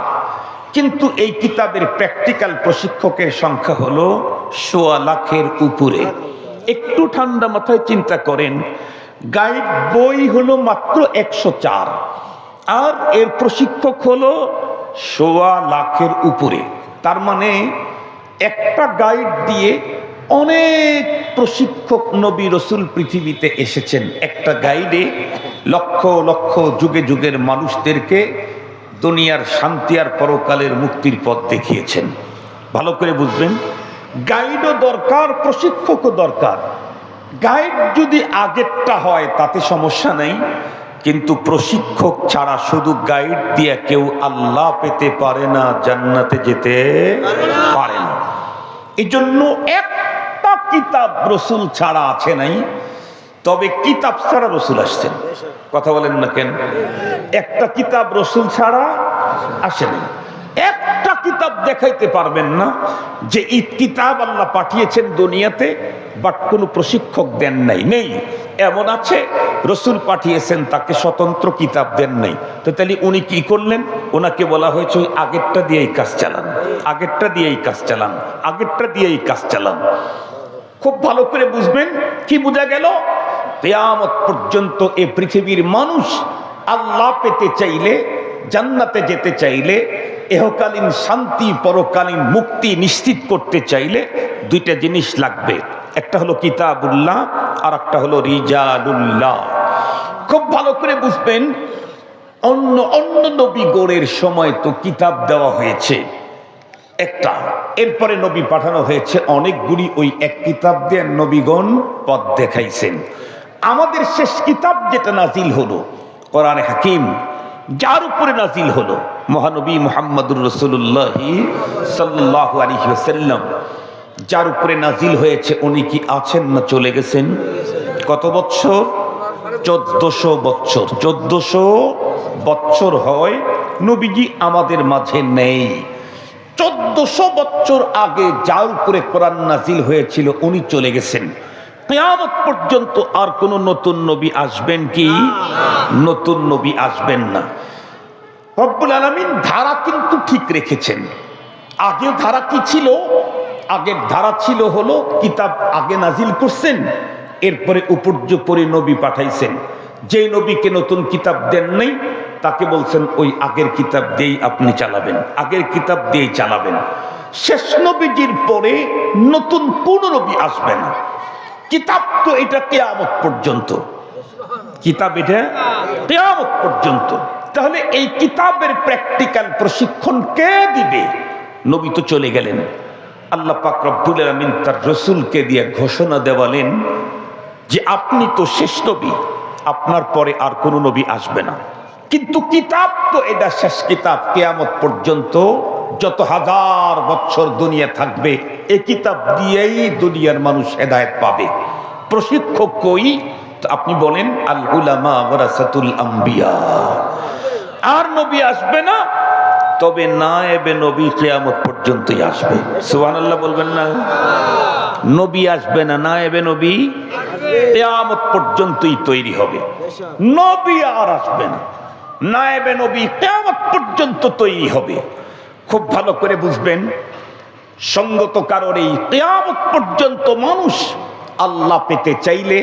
কিন্তু এই কিতাবের প্র্যাকটিক্যাল প্রশিক্ষকের সংখ্যা হলো 1.25 লাখের উপরে। একটু ঠান্ডা মাথায় চিন্তা করেন, গাইড বই হলো মাত্র 104, আর এর প্রশিক্ষক হলো 1.25 লাখের উপরে। তার মানে একটা গাইড দিয়ে অনেক প্রশিক্ষক নবী রসুল পৃথিবীতে এসেছেন। একটা গাইডে লক্ষ লক্ষ যুগে যুগের মানুষদেরকে দুনিয়ার শান্তি আর পরকালের মুক্তির পথ দেখিয়েছেন। ভালো করে বুঝবেন, গাইডও দরকার, প্রশিক্ষকও দরকার। গাইড যদি আগেরটা হয় তাতে সমস্যা নেই, কিন্তু প্রশিক্ষক ছাড়া শুধু গাইড দিয়ে কেউ আল্লাহ পেতে পারে না, জান্নাতে যেতে পারে না। এই জন্য একটা কিতাব রসুল ছাড়া আছে নাই, তবে কিতাব ছাড়া রসুল আসছেন। কথা বলেন না কেন? একটা কিতাব রসুল ছাড়া আসে নাই। একটা কিতাব দেখাইতে পারবেন না যে এই কিতাব আল্লাহ পাঠিয়েছেন দুনিয়াতে, বাট কোনো প্রশিক্ষক দেন নাই, নেই। এমন আছে রসুল পাঠিয়েছেন, তাকে স্বতন্ত্র কিতাব দেন নাই। তো তাহলে উনি কি করলেন? ওনাকে বলা হয়েছে ওই আগেরটা দিয়েই কাজ চালান, আগেরটা দিয়েই কাজ চালান, আগেরটা দিয়েই কাজ চালান। খুব ভালো করে বুঝবেন। কি বোঝা গেল? কিয়ামত পর্যন্ত এই পৃথিবীর মানুষ আল্লাহ পেতে চাইলে, জান্নাতে যেতে চাইলে, ইহকালীন শান্তি পরকালীন মুক্তি নিশ্চিত করতে চাইলে দুইটা জিনিস লাগবে। একটা হলো কিতাবুল্লাহ, আর একটা হলো রিজালুল্লাহ। খুব ভালো করে বুঝবেন, অন্য অন্য নবীগণের সময় তো কিতাব দেওয়া হয়েছে একটা, এরপরে নবী পাঠানো হয়েছে অনেকগুলি, ওই এক কিতাব দিয়ে নবীগণ পথ দেখাইছেন। আমাদের শেষ কিতাব যেটা নাজিল হলো কোরআনে হাকিম, যার উপরে নাজিল হলো মহানবী মুহাম্মদুর রাসূলুল্লাহ সাল্লাল্লাহু আলাইহি ওয়াসাল্লাম, যার উপরে নাজিল হয়েছে, উনি কি আছেন না চলে গেছেন? কত বছর? 1400 বছর। 1400 বছর হয় নবীজি আমাদের মাঝে নেই। 1400 বছর আগে যার উপরে কোরআন নাজিল হয়েছিল উনি চলে গেছেন। কিয়ামত পর্যন্ত আর কোন নতুন নবী আসবেন কি? নতুন নবী আসবেন না। রব্বুল আলামিন ধারা কিন্তু ঠিক রেখেছেন। আগে ধারা কি ছিল? আগের ধারা ছিল হলো কিতাব আগে নাজিল করছেন, এরপরে উপর্যুপরি নবী পাঠাইছেন। যেই নবীকে নতুন কিতাব দেন নাই তাকে বলছেন ওই আগের কিতাব দিয়েই আপনি চালাবেন, আগের কিতাব দিয়েই চালাবেন। শেষ নবীজির পরে নতুন কোন নবী আসবে না। কিতাব তো এটা কিয়ামত পর্যন্ত, কিতাব এটা কিয়ামত পর্যন্ত। তাহলে এই কিতাবের প্র্যাকটিক্যাল প্রশিক্ষণ কে দিবে? নবী তো চলে গেলেন। আল্লাহ পাক রব্বুল আলামিন তার রাসূলকে দিয়ে ঘোষণা দেওয়ালেন যে আপনি তো শেষ নবী, আপনার পরে আর কোনো নবী আসবে না। কিন্তু কিতাব তো এটা শেষ কিতাব, কিয়ামত পর্যন্ত যত হাজার বছর দুনিয়া থাকবে এই কিতাব দিয়েই দুনিয়ার মানুষ হেদায়েত পাবে। প্রশিক্ষক কই? তো আপনি বলেন আল উলামা ওয়ারাসাতুল আম্বিয়া। আর নবী আসবে না, তবে নায়েবে নবী কিয়ামত পর্যন্তই আসবে। সুবহানাল্লাহ বলবেন না? নবী আসবে না, নায়েবে নবী কিয়ামত পর্যন্তই তৈরি হবে। নবী আর আসবে না, নায়েবে নবী কিয়ামত পর্যন্ত তৈরি হবে। খুব ভালো করে বুঝবেন, সঙ্গত কারণেই কিয়ামত পর্যন্ত মানুষ আল্লাহ পেতে চাইলে,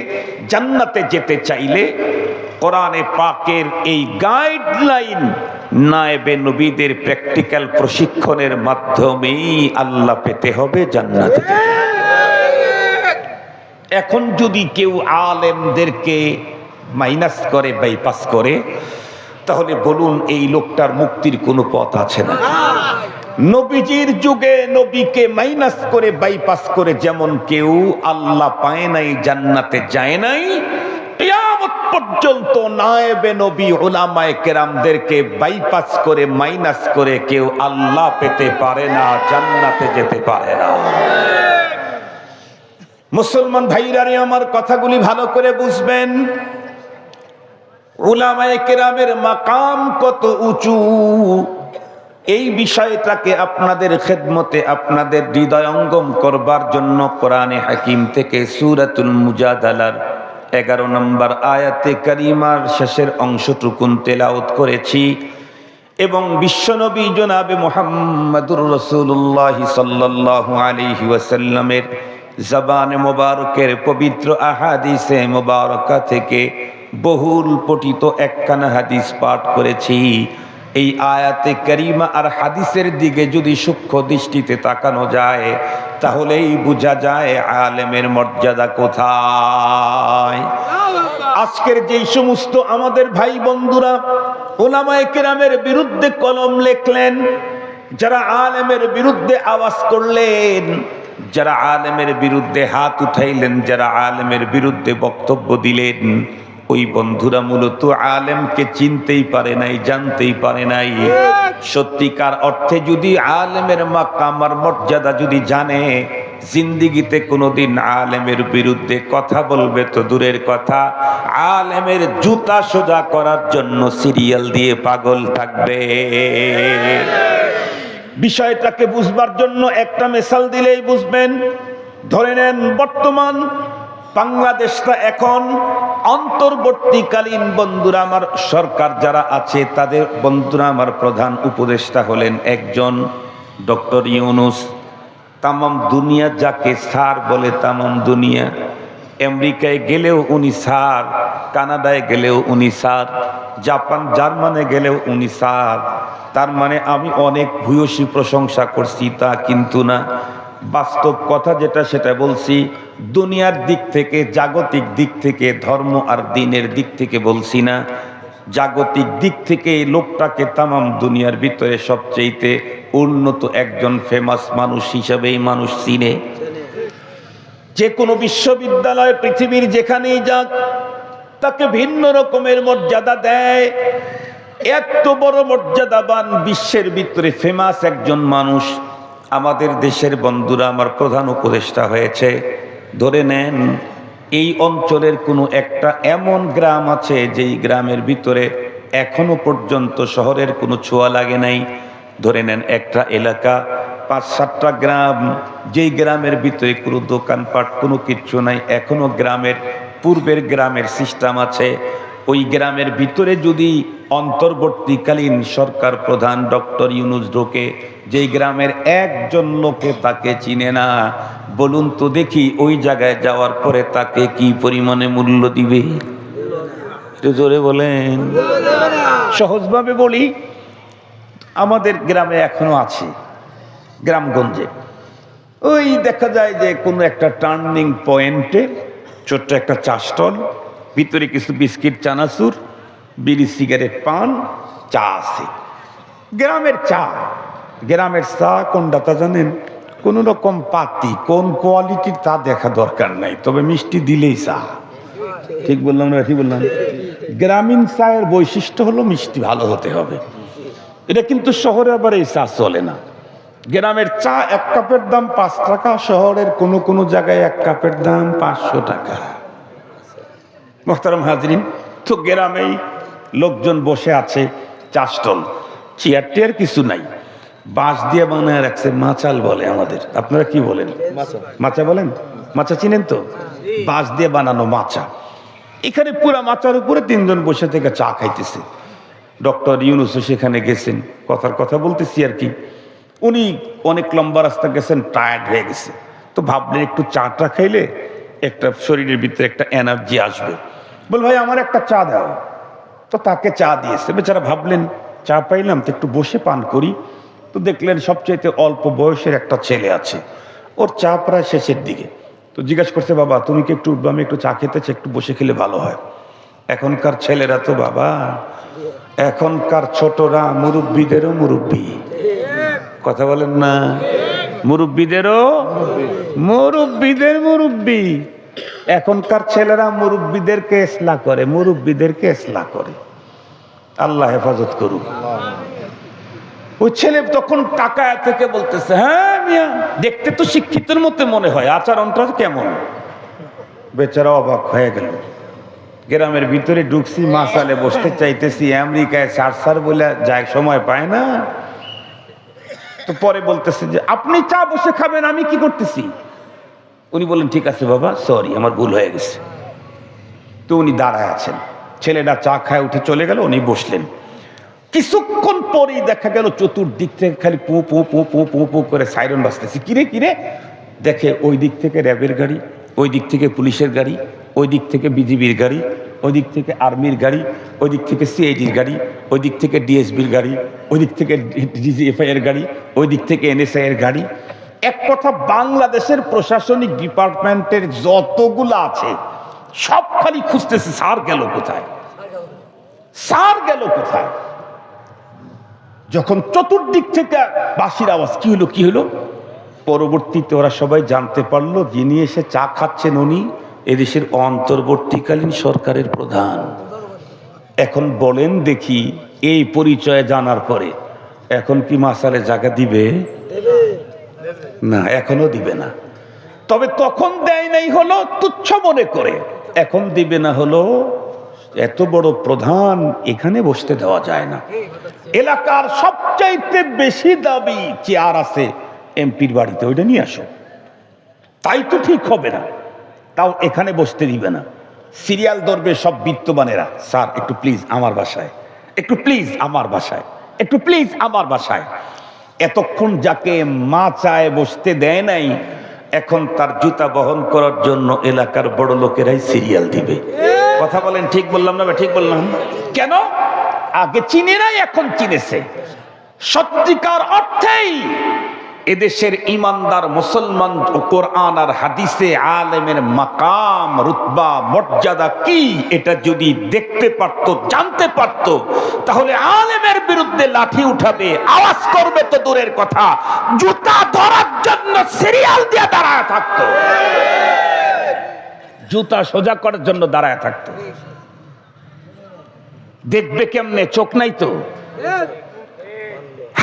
জান্নাতে যেতে চাইলে কোরআনে পাকের এই গাইডলাইন নায়েবে নবীদের প্র্যাকটিক্যাল প্রশিক্ষণের মাধ্যমেই আল্লাহ পেতে হবে, জান্নাতে যেতে হবে। এখন যদি কেউ আলেমদেরকে মাইনাস করে, বাইপাস করে, তাহলে বলুন এই লোকটার মুক্তির কোনো পথ আছে না? নবীজির যুগে নবীকে মাইনাস করে, বাইপাস করে যেমন কেউ আল্লাহ পায় নাই, জান্নাতে যায় নাই, কিয়ামত পর্যন্ত নায়েবে নবী উলামায়ে কেরামদেরকে বাইপাস করে, মাইনাস করে কেউ আল্লাহ পেতে পারে না, জান্নাতে যেতে পারে না। মুসলমান ভাইরা রে, আমার কথাগুলি ভালো করে বুঝবেন। উলামায়ে কেরামের মাকাম কত উঁচু, এই বিষয়টাকে আপনাদের খেদমতে, আপনাদের হৃদয়ঙ্গম করবার জন্য কোরআনে হাকিম থেকে সূরাতুল মুজাদালার 11 নম্বর আয়াতে কারিমার শেষের অংশটুকুন তেলাওয়াত করেছি এবং বিশ্বনবী জনাবে মুহাম্মদুর রাসূলুল্লাহ সাল্লাল্লাহু আলাইহি ওয়াসাল্লামের জবানে মোবারকের পবিত্র আহাদিসে মোবারকা থেকে বহুল পঠিত একখানা হাদিস পাঠ করেছি। এই আয়াতে কারিমা আর হাদিসের দিকে যদি সূক্ষ্ম দৃষ্টিতে তাকানো যায় তাহলেই বোঝা যায় আলেমের মর্যাদা কোথায়। আজকের যেই সমস্ত আমাদের ভাই বন্ধুরা উলামায়ে কেরামের বিরুদ্ধে কলম লেখলেন, যারা আলেমের বিরুদ্ধে আওয়াজ করলেন, যারা আলেমের বিরুদ্ধে হাত উঠাইলেন, যারা আলেমের বিরুদ্ধে বক্তব্য দিলেন, ওই বন্ধুরা মূলত আলেমকে চিনতেই পারে নাই, জানতেই পারে নাই। সত্যিকার অর্থে যদি আলেমের মাকাম আর মর্যাদা যদি জানে, জিন্দিগিতে কোনোদিন আলেমের বিরুদ্ধে কথা বলবে তো দূরের কথা, আলেমের জুতা সোজা করার জন্য সিরিয়াল দিয়ে পাগল থাকবে। বিষয়টাকে বুঝবার জন্য একটা মিসাল দিলেই বুঝবেন। ধরে নেন বর্তমান বাংলাদেশটা এখন অন্তর্বর্তীকালীন বন্ধুরা আমার সরকার যারা আছে তাদের বন্ধুরা আমার প্রধান উপদেষ্টা হলেন একজন ডক্টর ইউনূস। তামাম দুনিয়া যাকে স্যার বলে, তামাম দুনিয়া, আমেরিকায় গেলেও উনি স্যার, কানাডায় গেলেও উনি স্যার, জাপান জার্মানে গেলেও উনি স্যার। তার মানে আমি অনেক ভূয়সী প্রশংসা করছি তা কিন্তু না, বাস্তব কথা যেটা সেটা বলছি। দুনিয়ার দিক থেকে, জাগতিক দিক থেকে, ধর্ম আর দ্বীনের দিক থেকে বলছি না, জাগতিক দিক থেকে এই লোকটাকে তামাম দুনিয়ার ভিতরে সবচেয়ে উন্নত একজন ফেমাস মানুষ হিসাবেই মানুষ চিনে। যে কোনো বিশ্ববিদ্যালয় পৃথিবীর যেখানেই যাক তাকে ভিন্ন রকমের মর্যাদা দেয়। এত বড় মর্যাদাবান বিশ্বের ভিতরে ফেমাস একজন মানুষ আমাদের দেশের বন্ধুরা আমার প্রধান উপদেষ্টা হয়েছে। ধরে নেন এই অঞ্চলের কোনো একটা এমন গ্রাম আছে যেই গ্রামের ভিতরে এখনো পর্যন্ত শহরের কোনো ছোঁয়া লাগে নাই। ধরে নেন একটা এলাকা ৫-৭টা গ্রাম, যেই গ্রামের ভিতরে কোনো দোকানপাট কোনো কিচ্ছু নাই, এখনো গ্রামের পূর্বের গ্রামের সিস্টেম আছে। ওই গ্রামের ভিতরে যদি অন্তর্বর্তীকালীন সরকার প্রধান ডক্টর ইউনূস ঢোকে, যেই গ্রামের একজন লোকে তাকে চিনে না, বলুন তো দেখি ওই জায়গায় যাওয়ার পরে তাকে কি পরিমাণে মূল্য দিবে? একটু জোরে বলেন। সহজভাবে বলি, আমাদের গ্রামে এখনো আছে, গ্রামগঞ্জে ওই দেখা যায় যে কোনো একটা টার্নিং পয়েন্টে ছোট্ট একটা চা স্টল, ভিতরে কিছু বিস্কিট, চানাচুর, বিড়ি, সিগারেট, পান, চা আছে। গ্রামের চা, গ্রামের চা কোনটা তা জানেন? কোন রকম পাতি, কোন কোয়ালিটির তা দেখা দরকার নাই, তবে মিষ্টি দিলেই চা। ঠিক বললাম না? ঠিক বললাম। গ্রামীণ চায়ের বৈশিষ্ট্য হলো মিষ্টি ভালো হতে হবে। এটা কিন্তু শহরে আবার এই চা চলে না। গ্রামের চা এক কাপের দাম 5 টাকা, শহরের কোনো কোনো জায়গায় এক কাপের দাম 500 টাকা। মোহতারাম হাজরিন, তো গ্রামেই লোকজন বসে আছে, চা স্টল, চেয়ার টেয়ার কিছু নাই, বাঁশ দিয়ে বানায় রাখছে, মাচাল বলে আমাদের। আপনারা কি বলেন? মাচা বলেন? মাচা চিনেন তো? বাঁশ দিয়ে বানানো মাচা। এখানে পুরা মাচার উপরে 3 জন বসে থেকে চা খাইতেছে। ডক্টর ইউনূস সেখানে গেছেন, কথার কথা বলতেছি আর কি। উনি অনেক লম্বা রাস্তা গেছেন, টায়ার্ড হয়ে গেছে, তো ভাবলেন একটু চাটা খাইলে একটা শরীরের ভিতরে একটা এনার্জি আসবে। বল ভাই আমার একটা চা দাও। তো তাকে চা দিয়েছে। বেচারা ভাবলেন চা পাইলাম তো একটু বসে পান করি। তো দেখলেন সবচাইতে অল্প বয়সের একটা ছেলে আছে, ওর চা প্রায় শেষের দিকে। তো জিজ্ঞাসা করছে, বাবা তুমি কি একটু উঠবে, আমি একটু চা খেতেছি, একটু বসে খেলে ভালো হয়। এখনকার ছেলেরা তো বাবা, এখনকার ছোটরা মুরব্বীদেরও মুরব্বী, কথা বলেন না? মুরব্বীদেরও মুরব্বীদের মুরব্বী। এখনকার ছেলেরা মুরব্বীদেরকে ইসলাহ করে, মুরব্বীদেরকে ইসলাহ করে। আল্লাহ হেফাজত করুক। ওই ছেলে তখন টাকায় থেকে বলতেছে, হ্যাঁ মিয়া দেখতে তো শিক্ষিতের মতো মনে হয়, আচরণটা কেমন? বেচারা অবাক হয়ে গেল। গ্রামের ভিতরে ঢুকছি, মাসালে বসতে চাইতেছি, আমেরিকায় সার বলে যায়, সময় পায় না। তো পরে বলতেছে যে আপনি চা বসে খাবেন, আমি কি করতেছি? উনি বলেন ঠিক আছে বাবা, সরি আমার ভুল হয়ে গেছে। তো উনি দাঁড়ায় আছেন, ছেলেটা চা খায় উঠে চলে গেল, উনি বসলেন। কিছুক্ষণ পরেই দেখা গেল চতুর্দিক থেকে খালি পো পো পো পো পো পো করে সাইরেন বাজতেছে। কিরে কিরে, দেখে ওই দিক থেকে র্যাবের গাড়ি, ওই দিক থেকে পুলিশের গাড়ি, ওই দিক থেকে বিজিবির গাড়ি, ওই দিক থেকে আর্মির গাড়ি, ওই দিক থেকে সিআইডির গাড়ি, ওই দিক থেকে ডিএসবির গাড়ি, ওই দিক থেকে ডিজিএফআই এর গাড়ি, ওই দিক থেকে এনএসআই এর গাড়ি। এক কথা বাংলাদেশের প্রশাসনিক ডিপার্টমেন্টের যতগুলো আছে সব খালি খুঁজতেছে স্যার গেল কোথায়, স্যার গেল কোথায়। যখন চতুর্দিক থেকে বাঁশির আওয়াজ, কি হলো কি হলো, পরবর্তীতে ওরা সবাই জানতে পারলো যিনি এসে চা খাচ্ছেন উনি এদেশের অন্তর্বর্তীকালীন সরকারের প্রধান। এখন বলেন দেখি, এই পরিচয় জানার পরে এখন কি মাসালে জায়গা দিবে? না, এখনো দিবে না। তবে তখন দেয় নাই হলো তুচ্ছ মনে করে, এখন দিবে না হলো এত বড় প্রধান এখানে বসতে দেওয়া যায় না। এলাকার সবচাইতে বেশি দাবি চেয়ার আছে এমপির বাড়িতে, ওইটা নিয়ে আসো। তাই তো ঠিক হবে না, তাও এখানে বসতে দিবে না। সিরিয়াল ধরবে সব বিত্তবানেরা, স্যার একটু প্লিজ আমার বাসায়, একটু প্লিজ আমার বাসায়, একটু প্লিজ আমার বাসায়। এতক্ষণ যাকে মা চায় বসতে দেয় নাই, এখন তার জুতা বহন করার জন্য এলাকার বড় লোকেরাই সিরিয়াল দিবে। কথা বলেন, ঠিক বললাম না? ঠিক বললাম। কেন? আগে চিনে নাই, এখন চিনেছে। সত্যিকার অর্থেই এদেশের ইমানদার মুসলমান ও কোরআন আর হাদিসে আলেমের মাকাম, রুতবা, মর্যাদা কি, এটা যদি দেখতে পারত, জানতে পারত, তাহলে আলেমের বিরুদ্ধে লাঠি উঠাবে, আওয়াজ করবে তো দূরের কথা, জুতা ধরার জন্য সিরিয়াল দিয়ে দাঁড়ায় থাকতো, জুতা সোজা করার জন্য দাঁড়ায় থাকতো। দেখবে কেমনে? চোখ নাই তো।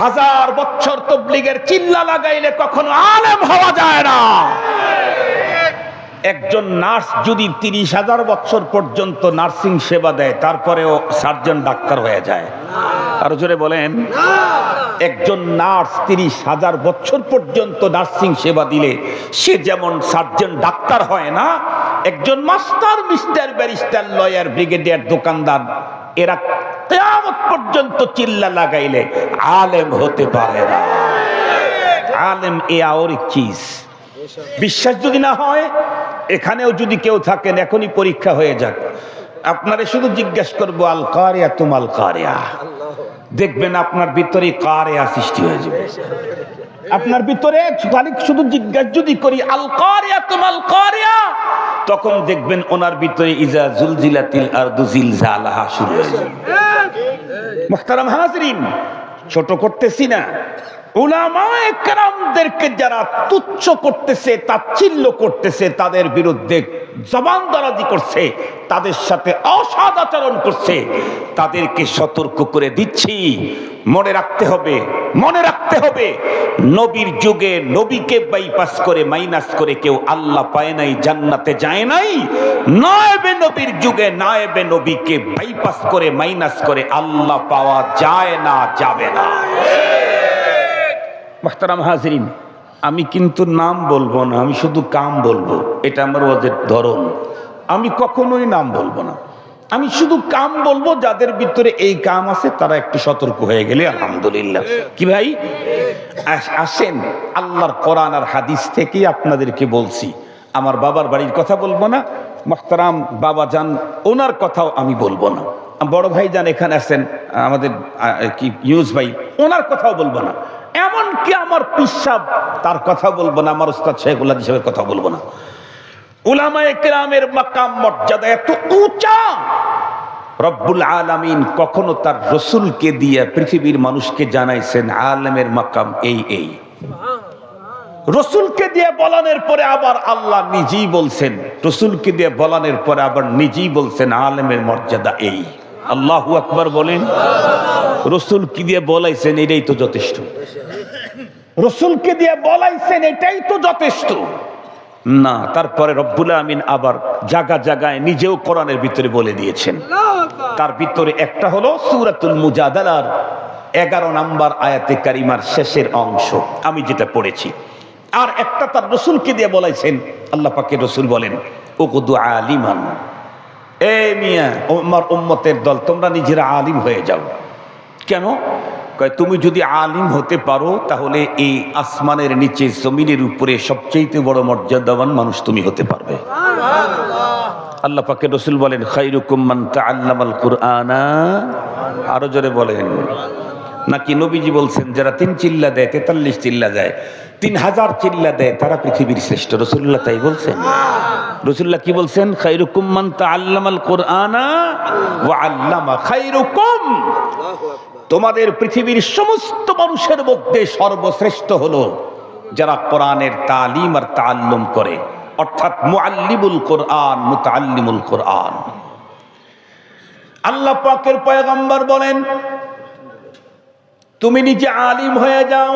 হাজার বছর তবলিগের চিল্লা লাগাইলে কখনো আলেম হওয়া যায় না। একজন নার্স যদি 30,000 বছর পর্যন্ত নার্সিং সেবা দেয়, তারপরেও সার্জন ডাক্তার হয়ে যায়। আরো জোরে বলেন। একজন নার্স 30,000 বছর পর্যন্ত নার্সিং সেবা দিলে সে যেমন সার্জন ডাক্তার হয় না, একজন master, mister, barrister, lawyer, brigadier, দোকানদার, এরা কিয়ামত পর্যন্ত চিল্লা লাগাইলে আলেম হতে পারে না। আলেম এ আর এক চিজ। বিশ্বাস যদি না হয়, এখানেও যদি কেউ থাকেন, এখনই পরীক্ষা হয়ে যাক, আপনারে শুধু জিজ্ঞাসা করবো আল কারিয়া তুমাল কারিয়া, দেখবেন আপনার ভিতরে কারিয়া সৃষ্টি হয়ে যাবে। আপনার ভিতরে শুধু জিজ্ঞাসা যদি করি আল কারিয়া তুমাল কারিয়া, তখন দেখবেন ওনার ভিতরে ইজা জুলজিলাতিল আরদু জিলজালাহা শুরু হয়ে যাবে। মুহতারাম হাজরিন, ছোট করতেছি না। উলামায়ে কেরামদেরকে যারা তুচ্ছ করতেছে, তাচ্ছিল্য করতেছে, তাদের বিরুদ্ধে জবানদারাজি করছে, তাদের সাথে অসৎ আচরণ করছে, তাদেরকে সতর্ক করে দিচ্ছি, মনে রাখতে হবে, মনে রাখতে হবে, নবীর যুগে নবীকে বাইপাস করে, মাইনাস করে কেউ আল্লাহ পায় নাই, জান্নাতে যায় নাই। নায়েবে নবীর যুগে নায়েবে নবীকে বাইপাস করে, মাইনাস করে আল্লাহ পাওয়া যায় না, যাবে না। মুহতারাম হাজরিন, আমি কিন্তু নাম বলবো না, আমি শুধু কাম বলবো, এটা আমার ওদের ধরন। আমি কখনোই নাম বলবো না, আমি শুধু কাম বলবো। যাদের ভিতরে এই কাম আছে তারা একটু সতর্ক হয়ে গেলে আলহামদুলিল্লাহ। কি ভাই, আসেন আল্লাহর কোরআন আর হাদিস থেকে আপনাদেরকে বলছি। আমার বাবার বাড়ির কথা বলবো না, মুহতারাম বাবা জান ওনার কথাও আমি বলবো না। বড় ভাই যান এখানে আছেন, আমাদের কি ইউজ ভাই, ওনার কথাও বলবো না। এমনকি আমার পিসাব, তার কথা বলবো না। আমার উস্তাদ শেখুল্লাহ সাহেবের কথা বলবো না। উলামায়ে কেরামের মাকাম, মর্যাদা এত উঁচা, রব্বুল আলামিন কখনো তার রসুলকে দিয়ে পৃথিবীর মানুষকে জানাইছেন আলেমের মাকাম এই এই। রসুলকে দিয়ে বলানোর পরে আবার আল্লাহ নিজেই বলছেন, রসুলকে দিয়ে বলানোর পরে আবার নিজেই বলছেন আলেমের মর্যাদা এই। আল্লাহু আকবার বলেন। রসুলকে দিয়ে বলাইছেন, এটাই তো যথেষ্ট। রসুলকে দিয়ে বলাইছেন, এটাই তো যথেষ্ট না। তারপরে রব্বুল আমিন আবার জায়গা জায়গায় নিজেও কোরআনের ভিতরে বলে দিয়েছেন। তার ভিতরে একটা হলো সূরাতুল মুজাদালার 11 নম্বর আয়াতে কারিমার শেষের অংশ, আমি যেটা পড়েছি। আর একটা তার রসুলকে দিয়ে বলাইছেন, আল্লাহ পাকের রসুল বলেন, উকদু আলিমান এ মিয়া আমার উম্মতের দল, তোমরা নিজেরা আলিম হয়ে যাও। কেন? কয় তুমি যদি আলিম হতে পারো তাহলে এই আসমানের নিচে জমিনের উপরে সবচেয়ে বড় মর্যাদাবান মানুষ তুমি হতে পারবে। আল্লাহ পাকের রাসূল বলেন খায়রুকুম মান তাআল্লামাল কুরআনা, আরো জোরে বলেন। নাকি নবীজি বলছেন যারা 3 চিল্লা দেয়, 43 চিল্লা দেয়, 3000 চিল্লা দেয়, তারা পৃথিবীর শ্রেষ্ঠ? রাসূলুল্লাহ তাই বলছেন? রাসূলুল্লাহ কি বলছেন? খায়রুকুম মান তাআল্লামাল কুরআনা ওয়া আল্লামা। খায়রুকুম, তোমাদের পৃথিবীর সমস্ত মানুষের মধ্যে সর্বশ্রেষ্ঠ হলো যারা কোরআনের তালিম আর তাআল্লুম করে, অর্থাৎ মুআল্লিমুল কোরআন, মুতাআল্লিমুল কোরআন। আল্লাহ পাকের পয়গম্বর বলেন তুমি নিজে আলিম হয়ে যাও।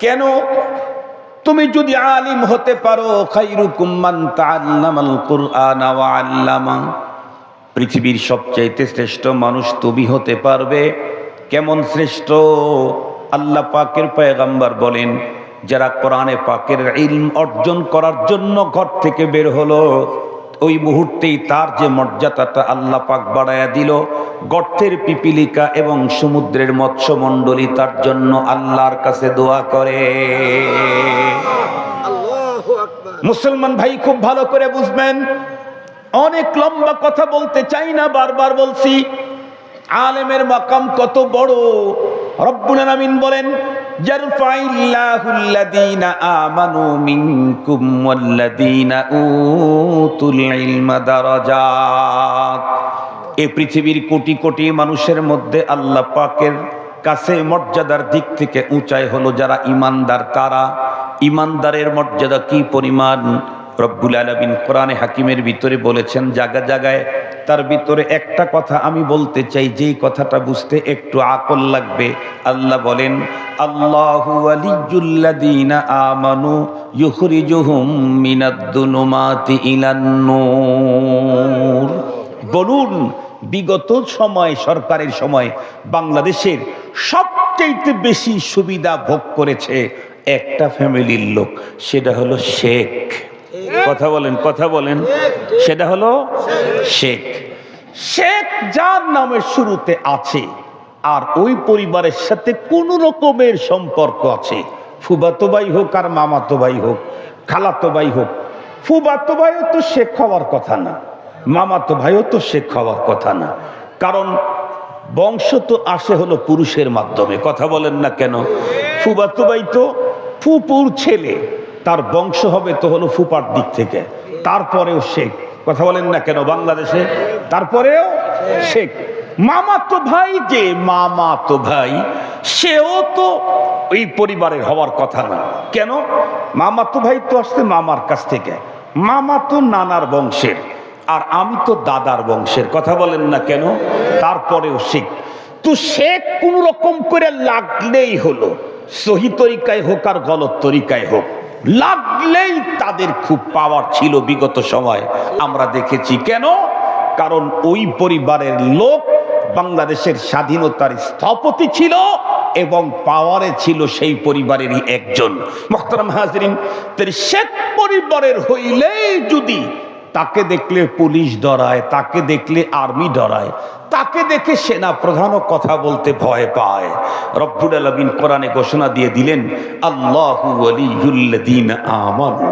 কেন? তুমি যদি আলিম হতে পারো, খায়রুকুম মান তাআল্লামাল কুরআনা ওয়া আল্লামা, পৃথিবীর সবচাইতে শ্রেষ্ঠ মানুষ তুমি হতে পারবে। কেমন শ্রেষ্ঠ? আল্লাহ পাকের পয়গম্বর বলেন যারা কোরআনে পাকের ইলম অর্জন করার জন্য ঘর থেকে বের হলো, ওই মুহূর্তেই তার যে মর্যাদাটা আল্লাহ পাক বাড়ায়া দিল, গর্তের পিপিলিকা এবং সমুদ্রের মৎস্যমণ্ডলী তার জন্য আল্লাহর কাছে দোয়া করে। মুসলমান ভাই খুব ভালো করে বুঝবেন, অনেক লম্বা কথা বলতে চাই না, বারবার বলছি আলেমের মাকাম কত বড়। রব্বুল আলামিন বলেন ইয়ারফাইল্লাহুল্লাযীনা আমানু মিনকুম ওয়াল্লাযীনা উতুল ইলমা দারাজাত। এই পৃথিবীর কোটি কোটি মানুষের মধ্যে আল্লাহ পাকের কাছে মর্যাদার দিক থেকে উঁচাই হলো যারা ঈমানদার। তারা ঈমানদারের মর্যাদা কি পরিমাণ রব্বুল আলামিন কোরআনে হাকিমের ভিতরে বলেছেন জায়গা জায়গায়। তার ভিতরে একটা কথা আমি বলতে চাই, যেই কথাটা বুঝতে একটু আকল লাগবে। আল্লাহ বলেন আল্লাহু ওয়ালিয়্যুল্লাযীনা আমানু ইউখরিজুহুম মিনাদ-দুলুমাতি ইলান-নূর। বলুন, বিগত সময়, সরকারের সময় বাংলাদেশের সবচেয়ে বেশি সুবিধা ভোগ করেছে একটা ফ্যামিলির লোক, সেটা হলো শেখ। কথা বলেন, কথা বলেন। সেটা হলো শেখ। শেখ যার নামের শুরুতে আছে আর ওই পরিবারের সাথে কোন রকমের সম্পর্ক আছে, ফুফাতো ভাই হোক আর মামাতো ভাই হোক, খালাতো ভাই হোক, ফুফাতো ভাইও তো শেখ হওয়ার কথা না, মামাতো ভাইও তো শেখ হওয়ার কথা না। কারণ বংশ তো আসে হলো পুরুষের মাধ্যমে। কথা বলেন না কেন? ফুফাতো ভাই তো ফুপুর ছেলে, তার বংশ হবে তো হলো ফুপার দিক থেকে, তারপরেও শেখ। কথা বলেন না কেন? বাংলাদেশে তারপরেও শেখ। মামাতো ভাই, যে মামাতো ভাই, সেও তো ওই পরিবারের হওয়ার কথা না। কেন? মামাতো ভাই তো আসছে মামার কাছ থেকে, মামা তো নানার বংশের, আর আমি তো দাদার বংশের। কথা বলেন না কেন? তারপরেও শেখ। তো শেখ কোন রকম করে লাগলেই হলো, সহি তরিকায় হোক আর গলত তরিকায় হোক, লাগলেই তাদের খুব পাওয়ার ছিল বিগত সময় আমরা দেখেছি। কেন? কারণ ওই পরিবারের লোক বাংলাদেশের স্বাধীনতার স্থপতি ছিল এবং পাওয়ারে ছিল সেই পরিবারেরই একজন। মুহতারাম হাজরিন, শেখ পরিবারের হইলেই যদি তাকে দেখলে পুলিশ ডরায়, তাকে দেখলে আর্মি ডরায়, তাকে দেখে সেনা প্রধানও কথা বলতে ভয় পায়। রব্বুল আলামিন কোরআনে ঘোষণা দিয়ে দিলেন আল্লাহু ওয়ালিয়্যুল্লাযীনা আমানু।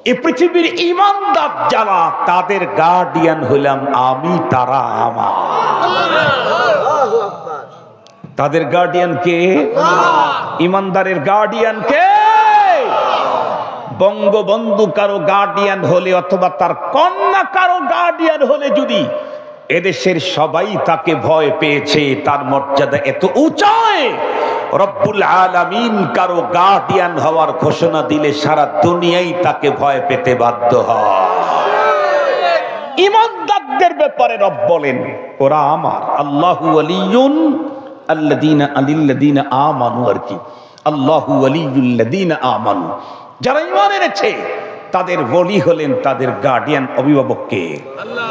এই পৃথিবীর ঈমানদার যারা, তাদের গার্ডিয়ান হইলাম আমি, তারা আমার। তাদের গার্ডিয়ান কে? ঈমানদারের গার্ডিয়ান কে? বঙ্গবন্ধু কারো গার্ডিয়ান হলে অথবা তার কন্যা কারো গার্ডিয়ান হলে যদি এদেশের সবাই তাকে ভয় পেয়েছে, তার মর্যাদা এত উঁচায়, রব্বুল আলামিন কারো গার্ডিয়ান হওয়ার ঘোষণা দিলে সারা দুনিয়াই তাকে ভয় পেতে বাধ্য হয়। ঈমানদারদের ব্যাপারে রব বলেন ওরা আমার। আল্লাহু ওয়ালিয়্যুন আল্লাযীনা আমানু, আর কি আল্লাহু ওয়ালিয়্যুল্লাযীনা আমানু, যারা ঈমান এনেছে তাদের ওলি হলেন, তাদের গার্ডিয়ান অভিভাবক কে? আল্লাহ।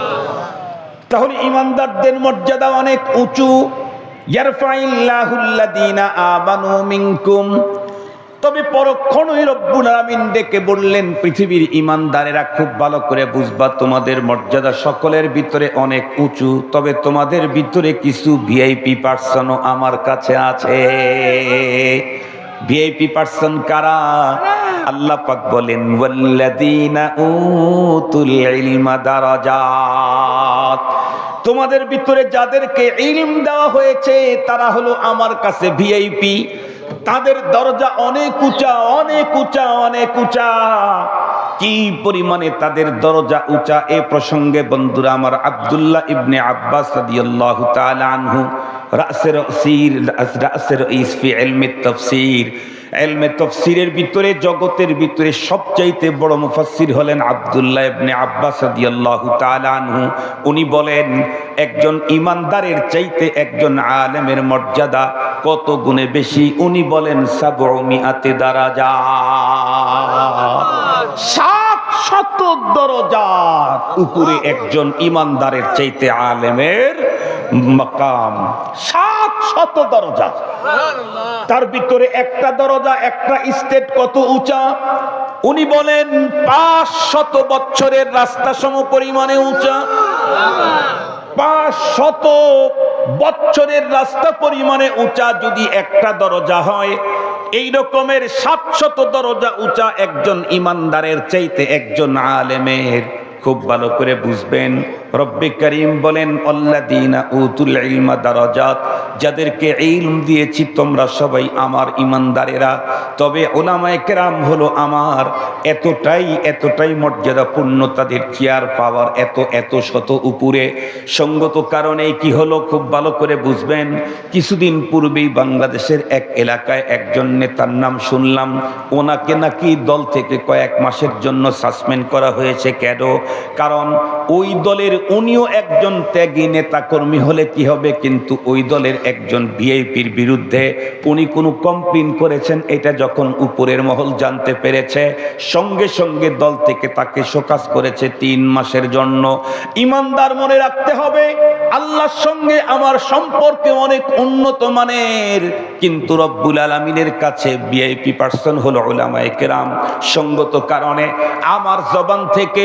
তাহলে ঈমানদারদের মর্যাদা অনেক উঁচু। ইয়ারফাইল্লাহুল্লাযীনা আমানু মিনকুম তবে পরক্ষণই রব্বুল আলামিন ডেকে বললেন, পৃথিবীর ঈমানদারেরা খুব ভালো করে বুঝবা, তোমাদের মর্যাদা সকলের ভিতরে অনেক উঁচু, তবে তোমাদের ভিতরে কিছু ভিআইপি পার্সনও আমার কাছে আছে। ভিআইপি পার্সন কারা? আল্লাহ পাক বলেন, ওয়াল্লাযীনা উতুল ইলমা দারাজাত, তোমাদের ভিতরে যাদেরকে ইলম দেওয়া হয়েছে তারা হলো আমার কাছে ভিআইপি। তাদের দরজা অনেক উঁচা, অনেক উঁচা, অনেক উঁচা। কি পরিমাণে তাদের দরজা উঁচা, এ প্রসঙ্গে বন্ধুরা আমার আব্দুল্লাহ ইবনে আব্বাস রাদিয়াল্লাহু তাআলা আনহু রাসের রাইস ফি ইলমি তাফসীর, ইলমে তাফসীরের ভিতরে, জগতের ভিতরে সবচাইতে বড় মুফাসসির হলেন আব্দুল্লাহ ইবনে আব্বাস রাদিয়াল্লাহু তাআলা আনহু। উনি বলেন, একজন ঈমানদারের চাইতে একজন আলেমের মর্যাদা কত গুণে বেশি? উনি বলেন ৭০০ দারাজা, ৭০০ দরজার উপরে একজন ঈমানদারের চাইতে আলেমের মাকাম। ৭০০ দরজা, তার ভিতরে একটা দরজা, একটা স্টেট কত উঁচা? উনি বলেন ৫০০ বছরের রাস্তা সম পরিমাণে উঁচা। ৫০০ বছরের রাস্তা পরিমাণে উঁচা যদি একটা দরজা হয়, এই রকমের ৭০০ দরজা উঁচা একজন ঈমানদারের চাইতে একজন আলেমের। খুব ভালো করে বুঝবেন, রব্বে করিম বলেন, আল্লাযীনা উতুল ইলমা দারাজাত, যাদেরকে ইলম দিয়েছি তোমরা সবাই আমার ঈমানদারেরা, তবে উলামায়ে কেরাম হলো আমার এতটাই মর্যাদাপূর্ণ, তাদের চেয়ার পাওয়ার এত শত উপরে। সঙ্গত কারণে কি হলো খুব ভালো করে বুঝবেন। কিছুদিন পূর্বেই বাংলাদেশের এক এলাকায় একজন নেতার নাম শুনলাম, ওনাকে নাকি দল থেকে কয়েক মাসের জন্য সাসপেন্ড করা হয়েছে। কেন? কারণ ওই দলের উনিও একজন ত্যাগী নেতা কর্মী হলে কি হবে, কিন্তু ওই দলের একজন ভিআইপির বিরুদ্ধে উনি কোনো কমপ্লেইন করেছেন, এটা যখন উপরের মহল জানতে পেরেছে, সঙ্গে সঙ্গে দল থেকে তাকে শোকজ করেছে ৩ মাসের জন্য। ঈমানদার মনে রাখতে হবে, আল্লাহর সঙ্গে আমার সম্পর্কে অনেক উন্নত মানের, কিন্তু রব্বুল আলামিনের কাছে ভিআইপি পার্সন হলো উলামায়ে কেরাম। সঙ্গত কারণে আমার জবান থেকে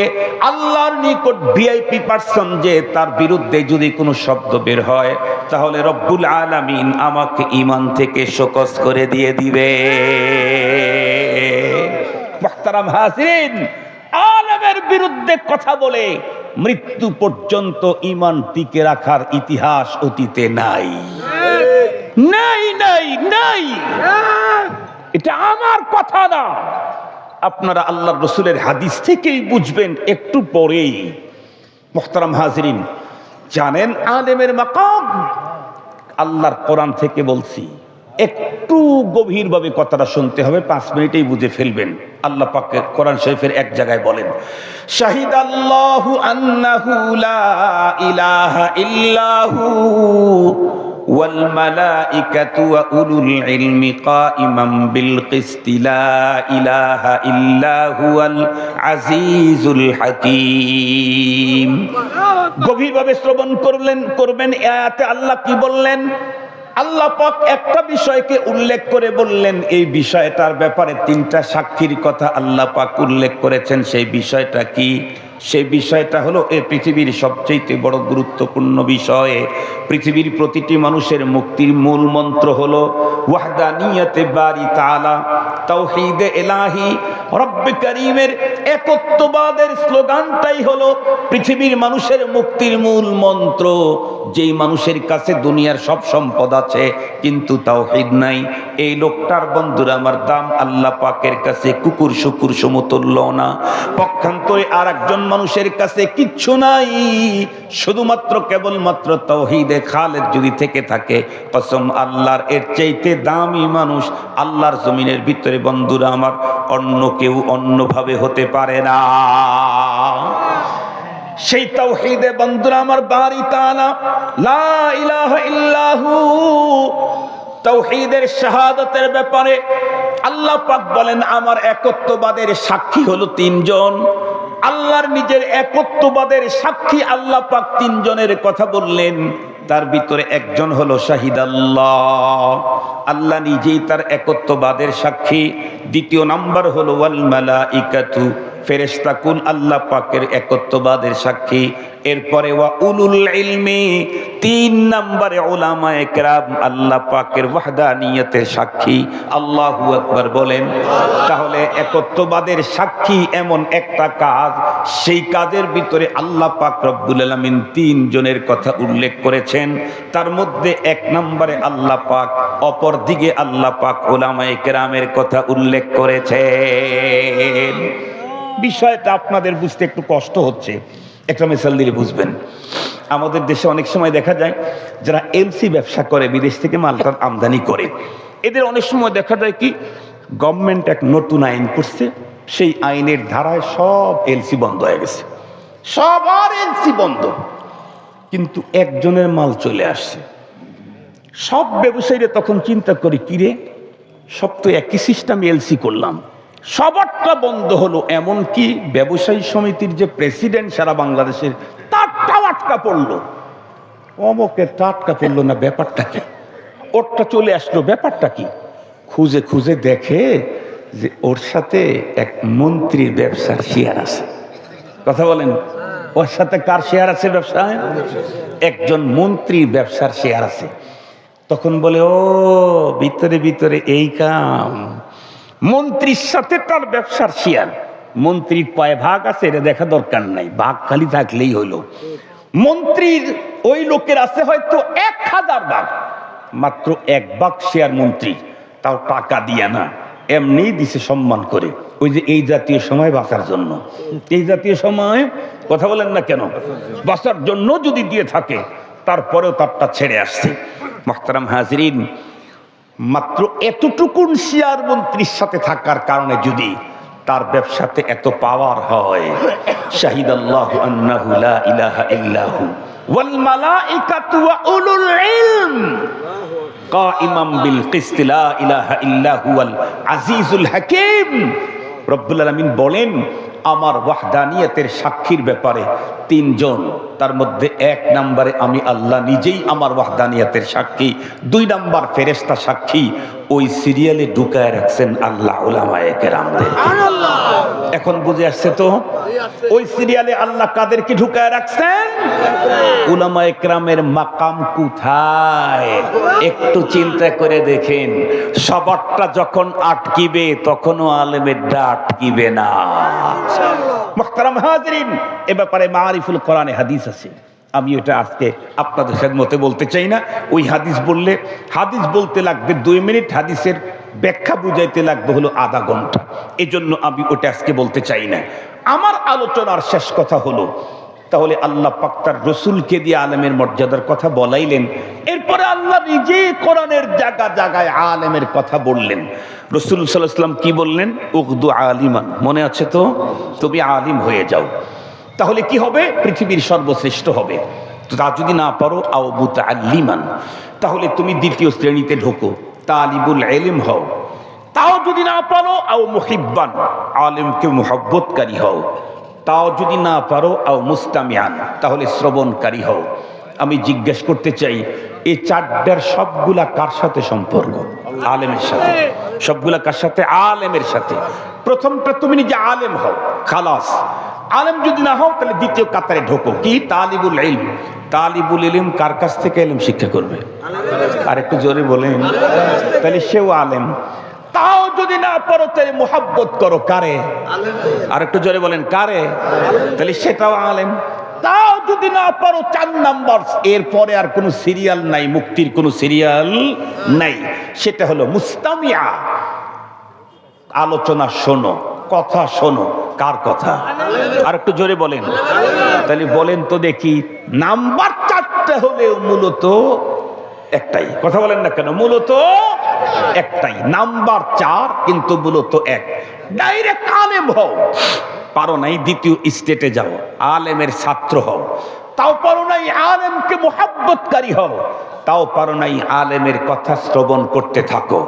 আল্লাহর নিকট ভিআইপি পার্সন যে, তার বিরুদ্ধে যদি কোনো শব্দ বের হয়, তাহলে রব্বুল আলামিন আমাকে ঈমান থেকে শোকজ করে দিয়ে দিবে। মুহতারাম হাজিরিন, আলেমের বিরুদ্ধে কথা বলে মৃত্যু পর্যন্ত ঈমান টিকে রাখার ইতিহাস অতীতে নাই, নাই, নাই, নাই। এটা আমার কথা না, আপনারা আল্লাহর রাসূলের হাদিস থেকেই বুঝবেন একটু পরেই। মুহতারাম হাজিরিন, জানেন আলেমের মাকাম? আল্লাহর কোরআন থেকে বলছি, একটু গভীরভাবে কথাটা শুনতে হবে, 5 মিনিটেই বুঝে ফেলবেন। আল্লাহ পাক কোরআন শরীফের এক জায়গায় বলেন, শাহিদাল্লাহু আন্নাহু লা ইলাহা ইল্লাহু ওয়াল মালাইকাতু ওয়া উলুল ইলমি কাইমান বিল কিসতি লা ইলাহা ইল্লা হুয়াল আজিজুল হাকীম। গভীরভাবে শ্রবণ করবেন। আয়াতে আল্লাহ কি বললেন? আল্লাহ পাক একটা বিষয়কে উল্লেখ করে বললেন, এই বিষয়টার ব্যাপারে 3টা সাক্ষীর কথা আল্লাহ পাক উল্লেখ করেছেন। সেই বিষয়টা কি? সেই বিষয়টা হলো এই পৃথিবীর সবচেয়ে বড় গুরুত্বপূর্ণ বিষয়। পৃথিবীর প্রতিটি মানুষের মুক্তির মূল মন্ত্র হলো ওয়াহদানিয়াতে বারি তাআলা, তাওহীদে ইলাহি, রব্বে করিমের একত্ববাদের স্লোগানটাই হলো পৃথিবীর মানুষের মুক্তির মূল মন্ত্র। যেই মানুষের কাছে দুনিয়ার সব সম্পদ আছে কিন্তু তাওহীদ নাই, এই লোকটার বন্ধুরা আমার দাম আল্লাহ পাকের কাছে কুকুর শুকুর সমতুল্য না। পক্ষান্তরে আর একজন মানুষের কাছে কিচ্ছু নাই, শুধুমাত্র কেবলমাত্র তাওহীদে খালেদ যদি থেকে থাকে, কসম আল্লাহর, এর চাইতে দামি মানুষ আল্লাহর জমিনের ভিতরে বন্ধুরা আমার অন্য কেউ অন্যভাবে হতে পারে না। সেই তাওহীদে বন্ধুরা আমার বারি তাআলা লা ইলাহা ইল্লাহু, তাওহীদের শাহাদাতের ব্যাপারে আল্লাহ পাক বলেন আমার একত্ববাদের সাক্ষী হলো 3 জন। আল্লাহর নিজের একত্ববাদের সাক্ষী আল্লাহ পাক 3 জনের কথা বললেন। তার ভিতরে একজন হলো শাহিদ আল্লাহ, আল্লাহ নিজেই তার একত্ববাদের সাক্ষী। দ্বিতীয় নাম্বার হলো ওয়াল মালাইকাতু, ফেরেশতাকুল আল্লাহ পাকের একত্ববাদের সাক্ষী। এরপরে ওয়া উলুল ইলমি, 3 নম্বরে উলামায়ে কেরাম আল্লাহ পাকের ওয়াহদানিয়তের সাক্ষী। আল্লাহু আকবার বলেন। তাহলে একত্ববাদের সাক্ষী এমন একটা কাজ, সেই কাজের ভিতরে আল্লাহ পাক রব্বুল আলামিন 3 জনের কথা উল্লেখ করেছেন। তার মধ্যে 1 নম্বরে আল্লাহ পাক, অপর দিকে আল্লাহ পাক উলামায়ে কেরামের কথা উল্লেখ করেছেন। বিষয়টা আপনাদের বুঝতে একটু কষ্ট হচ্ছে, একটা মিসাল দিলে বুঝবেন। আমাদের দেশে অনেক সময় দেখা যায় যারা এলসি ব্যবসা করে, বিদেশ থেকে মালটার আমদানি করে, এদের অনেক সময় দেখা যায় কি গভর্নমেন্ট এক নতুন আইন করছে, সেই আইনের ধারায় সব এলসি বন্ধ হয়ে গেছে, সবার এলসি বন্ধ, কিন্তু একজনের মাল চলে আসছে। সব ব্যবসায়ীরা তখন চিন্তা করে, কিরে সব তো একই সিস্টেম এলসি করলাম, সবারটা বন্ধ হলো। এমনকি ব্যবসায়ী সমিতির যে প্রেসিডেন্ট সারা বাংলাদেশের, তারটাও আটকা পড়লো। অমকের আটকা পড়লো না, ব্যাপারটা কি? ওরটা চলে আসলো, ব্যাপারটা কি? খুঁজে খুঁজে দেখে যে ওর সাথে এক মন্ত্রীর ব্যবসার শেয়ার আছে। কথা বলেন, ওর সাথে কার শেয়ার আছে ব্যবসায়? একজন মন্ত্রীর ব্যবসার শেয়ার আছে। তখন বলে, ও ভিতরে ভিতরে এই কাম, মন্ত্রীর সাথে তার ব্যবসার শেয়ার। মন্ত্রীর কয় ভাগ আছে এটা দেখা দরকার নাই, ভাগ খালি থাকলেই হলো। মন্ত্রীর ওই লোকের আছে হয়তো 1000 ভাগ, মাত্র 1 ভাগ শেয়ার মন্ত্রীর, তাও টাকা দিয়া না, এমনি দিছে সম্মান করে। ওই যে এই জাতীয় সময় বাঁচার জন্য, এই জাতীয় সময় কথা বলেন না কেন, বাঁচার জন্য যদি দিয়ে থাকে, তারপরেও তারটা ছেড়ে আসছে। মুহতারাম হাজিরিন, মাত্র এতটুকুন শেয়ার মন্ত্রীর সাথে থাকার কারণে যদি তার ব্যবসাতে এত পাওয়ার হয়, শাহিদাল্লাহু আন্নাহু লা ইলাহা ইল্লাহু ওয়াল মালাইকাতু ওয়া উলুল ইলম কাইমান বিল কিসত লা ইলাহা ইল্লা হুয়াল আজিজুল হাকীম। রব্বুল আলামিন বলেন, আমার ওয়াহদানিয়তের সাক্ষীর ব্যাপারে 3 জন, তার মধ্যে 1 নম্বরে আমি আল্লাহ নিজেই আমার ওয়াহদানিয়তের সাক্ষী, 2 নম্বর ফেরেশতা সাক্ষী। ওই সিরিয়ালে ঢুকায় রাখছেন আল্লাহ উলামায়ে কেরামদের। এখন বুঝে আসছে তো, ওই সিরিয়ালে আল্লাহ কাদেরকে ঢুকায় রাখছেন? উলামায়ে কেরামের মাকাম কোথায় একটু চিন্তা করে দেখেন। সবারটা যখন আটকিবে, তখনও আলেমেরটা আটকিবে না। মুহতারাম হাজিরিন, এ ব্যাপারে মারিফুল কোরআনে হাদিস আছে, আমি ওটা আজকে আপনাদের খেদমতে বলতে চাই না। ওই হাদিস বললে, হাদিস বলতে লাগবে 2 মিনিট, হাদিসের ব্যাখ্যা বুঝাইতে লাগবে হলো আধা ঘন্টা। এজন্য আমি ওটা আজকে বলতে চাই না। আমার আলোচনার শেষ কথা হলো, তাহলে আল্লাহ পাক তার রসুলকে দিয়ে আলেমের মর্যাদার কথা বলাইলেন, এরপরে আল্লাহ নিজে কোরআনের জায়গা জায়গায় আলেমের কথা বললেন। রসুল সাল্লাল্লাহু আলাইহি ওয়াসাল্লাম কি বললেন? উগদু আলিমান, মনে আছে তো? তুমি আলিম হয়ে যাও, তাহলে কি হবে? পৃথিবীর সর্বশ্রেষ্ঠ হবে। তা যদি না পারো, আও মুতাআল্লিমান, তাহলে তুমি 2য় শ্রেণীতে ঢোকো, তালিবুল ইলম হও। তাও যদি না পারো, আও মুহিব্বান, আলেমকে মুহাব্বতকারী হও। তাও যদি না পারো, আও মুস্তামিআন, তাহলে শ্রবণকারী হও। আমি জিজ্ঞেস করতে চাই, এই 4টার সবগুলা কার সাথে সম্পর্ক? আলেমের সাথে। সবগুলা কার সাথে? আলেমের সাথে। প্রথমটা তুমি নিজে আলেম হও, খালাস। আলেম যদি না হও, তাহলে 2য় কাতারে ঢোকো, কি? তালিবুল ইলম। তালিবুল ইলম কার কাছ থেকে ইলম শিক্ষা করবে? আর একটু জোরে বলেন, তাহলে সেও আলেম। তাও যদি না পারো, তাহলে মুহাব্বত করো, কারে? আর একটু জোরে বলেন, কারে? তাহলে সেটাও আলেম। তাও যদি না পারো, 4 নাম্বার, এরপরে আর কোনো সিরিয়াল নাই, মুক্তির কোনো সিরিয়াল নাই, সেটা হলো মুস্তামিয়া। আলোচনা শোনো, কথা শোনো। কার কথা? আর একটু জোরে বলেন। তাহলে বলেন তো দেখি, নাম্বার 4টা হলেও মূলত একটাই। কথা বলেন না কেন? মূলত একটাই, নাম্বার 4, কিন্তু মূলত এক। ডাইরেক্ট আলেম হও, পারো নাই 2য় স্টেটে যাও, আলেমের ছাত্র হও। তাও পারো নাই, আলেমকে মুহাব্বতকারী হও। তাও পারো নাই, আলেমের কথা শ্রবণ করতে থাকো।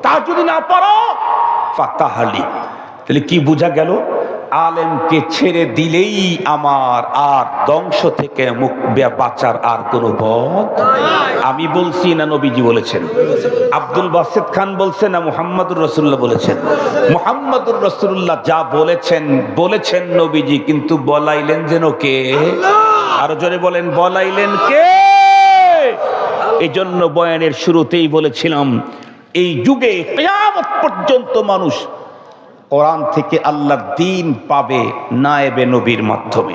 তা যদি না পারো, ফাতাহালি। তাহলে কি বোঝা গেল? আলেমকে ছেড়ে দিলেই আমার আর ধ্বংস থেকে মুখ বাঁচার আর কোনো পথ। আমি বলছি না নবীজি বলেছেন? আব্দুল বাসেত খান বলছেন না মুহাম্মদুর রাসূলুল্লাহ বলেছেন? মুহাম্মদুর রাসূলুল্লাহ যা বলেছেন বলেছেন নবীজি, কিন্তু বলাইলেন যেন কে? আরো জোরে বলেন, বলাইলেন কে? এই জন্য বয়ানের শুরুতেই বলেছিলাম, এই যুগে কিয়ামত পর্যন্ত মানুষ কোরআন থেকে আল্লাহর দ্বীন পাবে নায়েবে নবীর মাধ্যমে,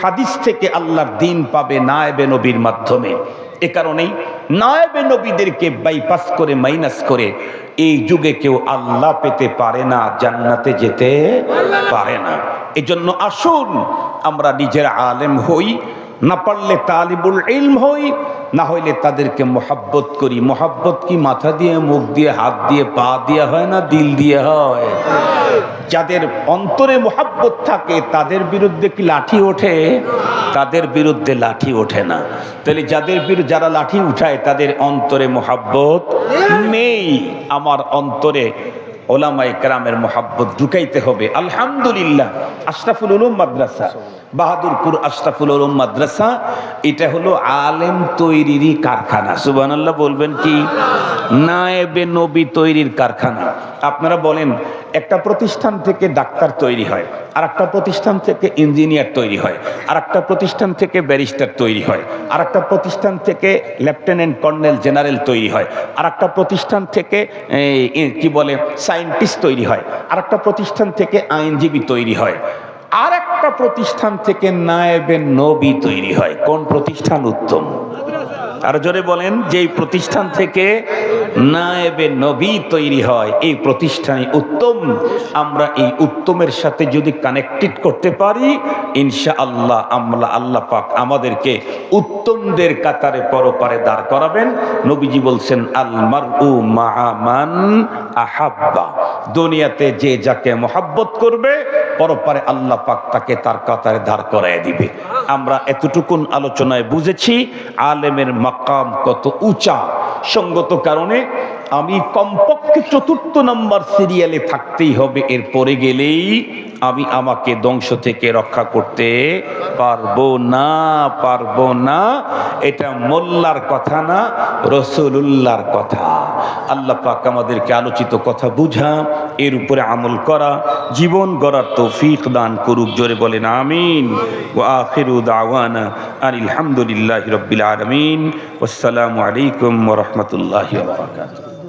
হাদিস থেকে আল্লাহর দ্বীন পাবে নায়েবে নবীর মাধ্যমে। এ কারণেই নায়েবে নবীদেরকে বাইপাস করে, মাইনাস করে এই যুগে কেউ আল্লাহ পেতে পারে না, জান্নাতে যেতে পারে না। এজন্য আসুন আমরা নিজের আলেম হই, না পারলে তালিবুল ইলম হই, না হইলে তাদেরকে মোহাব্বত করি। মোহাব্বত কি মাথা দিয়ে, মুখ দিয়ে, হাত দিয়ে, পা দিয়ে হয় না দিল দিয়ে হয়? যাদের অন্তরে মোহাব্বত থাকে তাদের বিরুদ্ধে কি লাঠি ওঠে? তাদের বিরুদ্ধে লাঠি ওঠে না। তাহলে যাদের বিরুদ্ধে যারা লাঠি উঠায় তাদের অন্তরে মোহাব্বত নেই। আমার অন্তরে ওলামায়ে কেরামের মোহাব্বত ঢুকাইতে হবে। আলহামদুলিল্লাহ, আশরাফুল উলুম মাদ্রাসা, বাহাদুরপুর আশরাফুল উলুম মাদ্রাসা, এটা হলো আলেম তৈরিরই কারখানা। সুবহানাল্লাহ বলবেন কি? নায়েবে নবী তৈরির কারখানা। আপনারা বলেন, একটা প্রতিষ্ঠান থেকে ডাক্তার তৈরি হয়, আর একটা প্রতিষ্ঠান থেকে ইঞ্জিনিয়ার তৈরি হয়, আর একটা প্রতিষ্ঠান থেকে ব্যারিস্টার তৈরি হয়, আর একটা প্রতিষ্ঠান থেকে লেফটেন্যান্ট কর্নেল জেনারেল তৈরি হয়, আর একটা প্রতিষ্ঠান থেকে কি বলে সায়েন্টিস্ট তৈরি হয়, আর একটা প্রতিষ্ঠান থেকে আইনজীবী তৈরি হয়, আর একটা প্রতিষ্ঠান থেকে নায়েবে নবী তৈরি হয়। কোন প্রতিষ্ঠান উত্তম? আর জোরে বলেন, যেই প্রতিষ্ঠান থেকে নায়েবে নবী তৈরি হয় এই প্রতিষ্ঠানই উত্তম। আমরা এই উত্তমের সাথে যদি কানেক্টেড করতে পারি, ইনশাআল্লাহ আল্লাহ পাক আমাদেরকে উত্তমদের কাতারে পরপারে দাঁড় করাবেন। নবীজি বলছেন, আল মারউ মাআ মান আহাব্বা, দুনিয়াতে যে যাকে মহব্বত করবে পরপারে আল্লাহ পাক তাকে তার কাতারে দাঁড় করায় দিবে। আমরা এতটুকুন আলোচনায় বুঝেছি আলেমের মাকাম কত উঁচা। সঙ্গত কারণে আমি কমপক্ষে ৪র্থ নম্বর সিরিয়ালে থাকতেই হবে। এর পরে গেলেই আমি আমাকে ধ্বংস থেকে রক্ষা করতে পারবো না। এটা মোল্লার কথা না, রাসূলুল্লাহর কথা। আল্লাহ পাক আমাদেরকে আলোচিত কথা বুঝা, এর উপরে আমল করা, জীবন গড়ার তৌফিক দান করুক। জোরে বলেন আমিন। ওয়া আখিরু দাওয়ানা আনিল হামদুলিল্লাহি রাব্বিল আলামিন। ওয়াসসালামু আলাইকুম ওয়া রাহমাতুল্লাহি ওয়া বারাকাতুহু।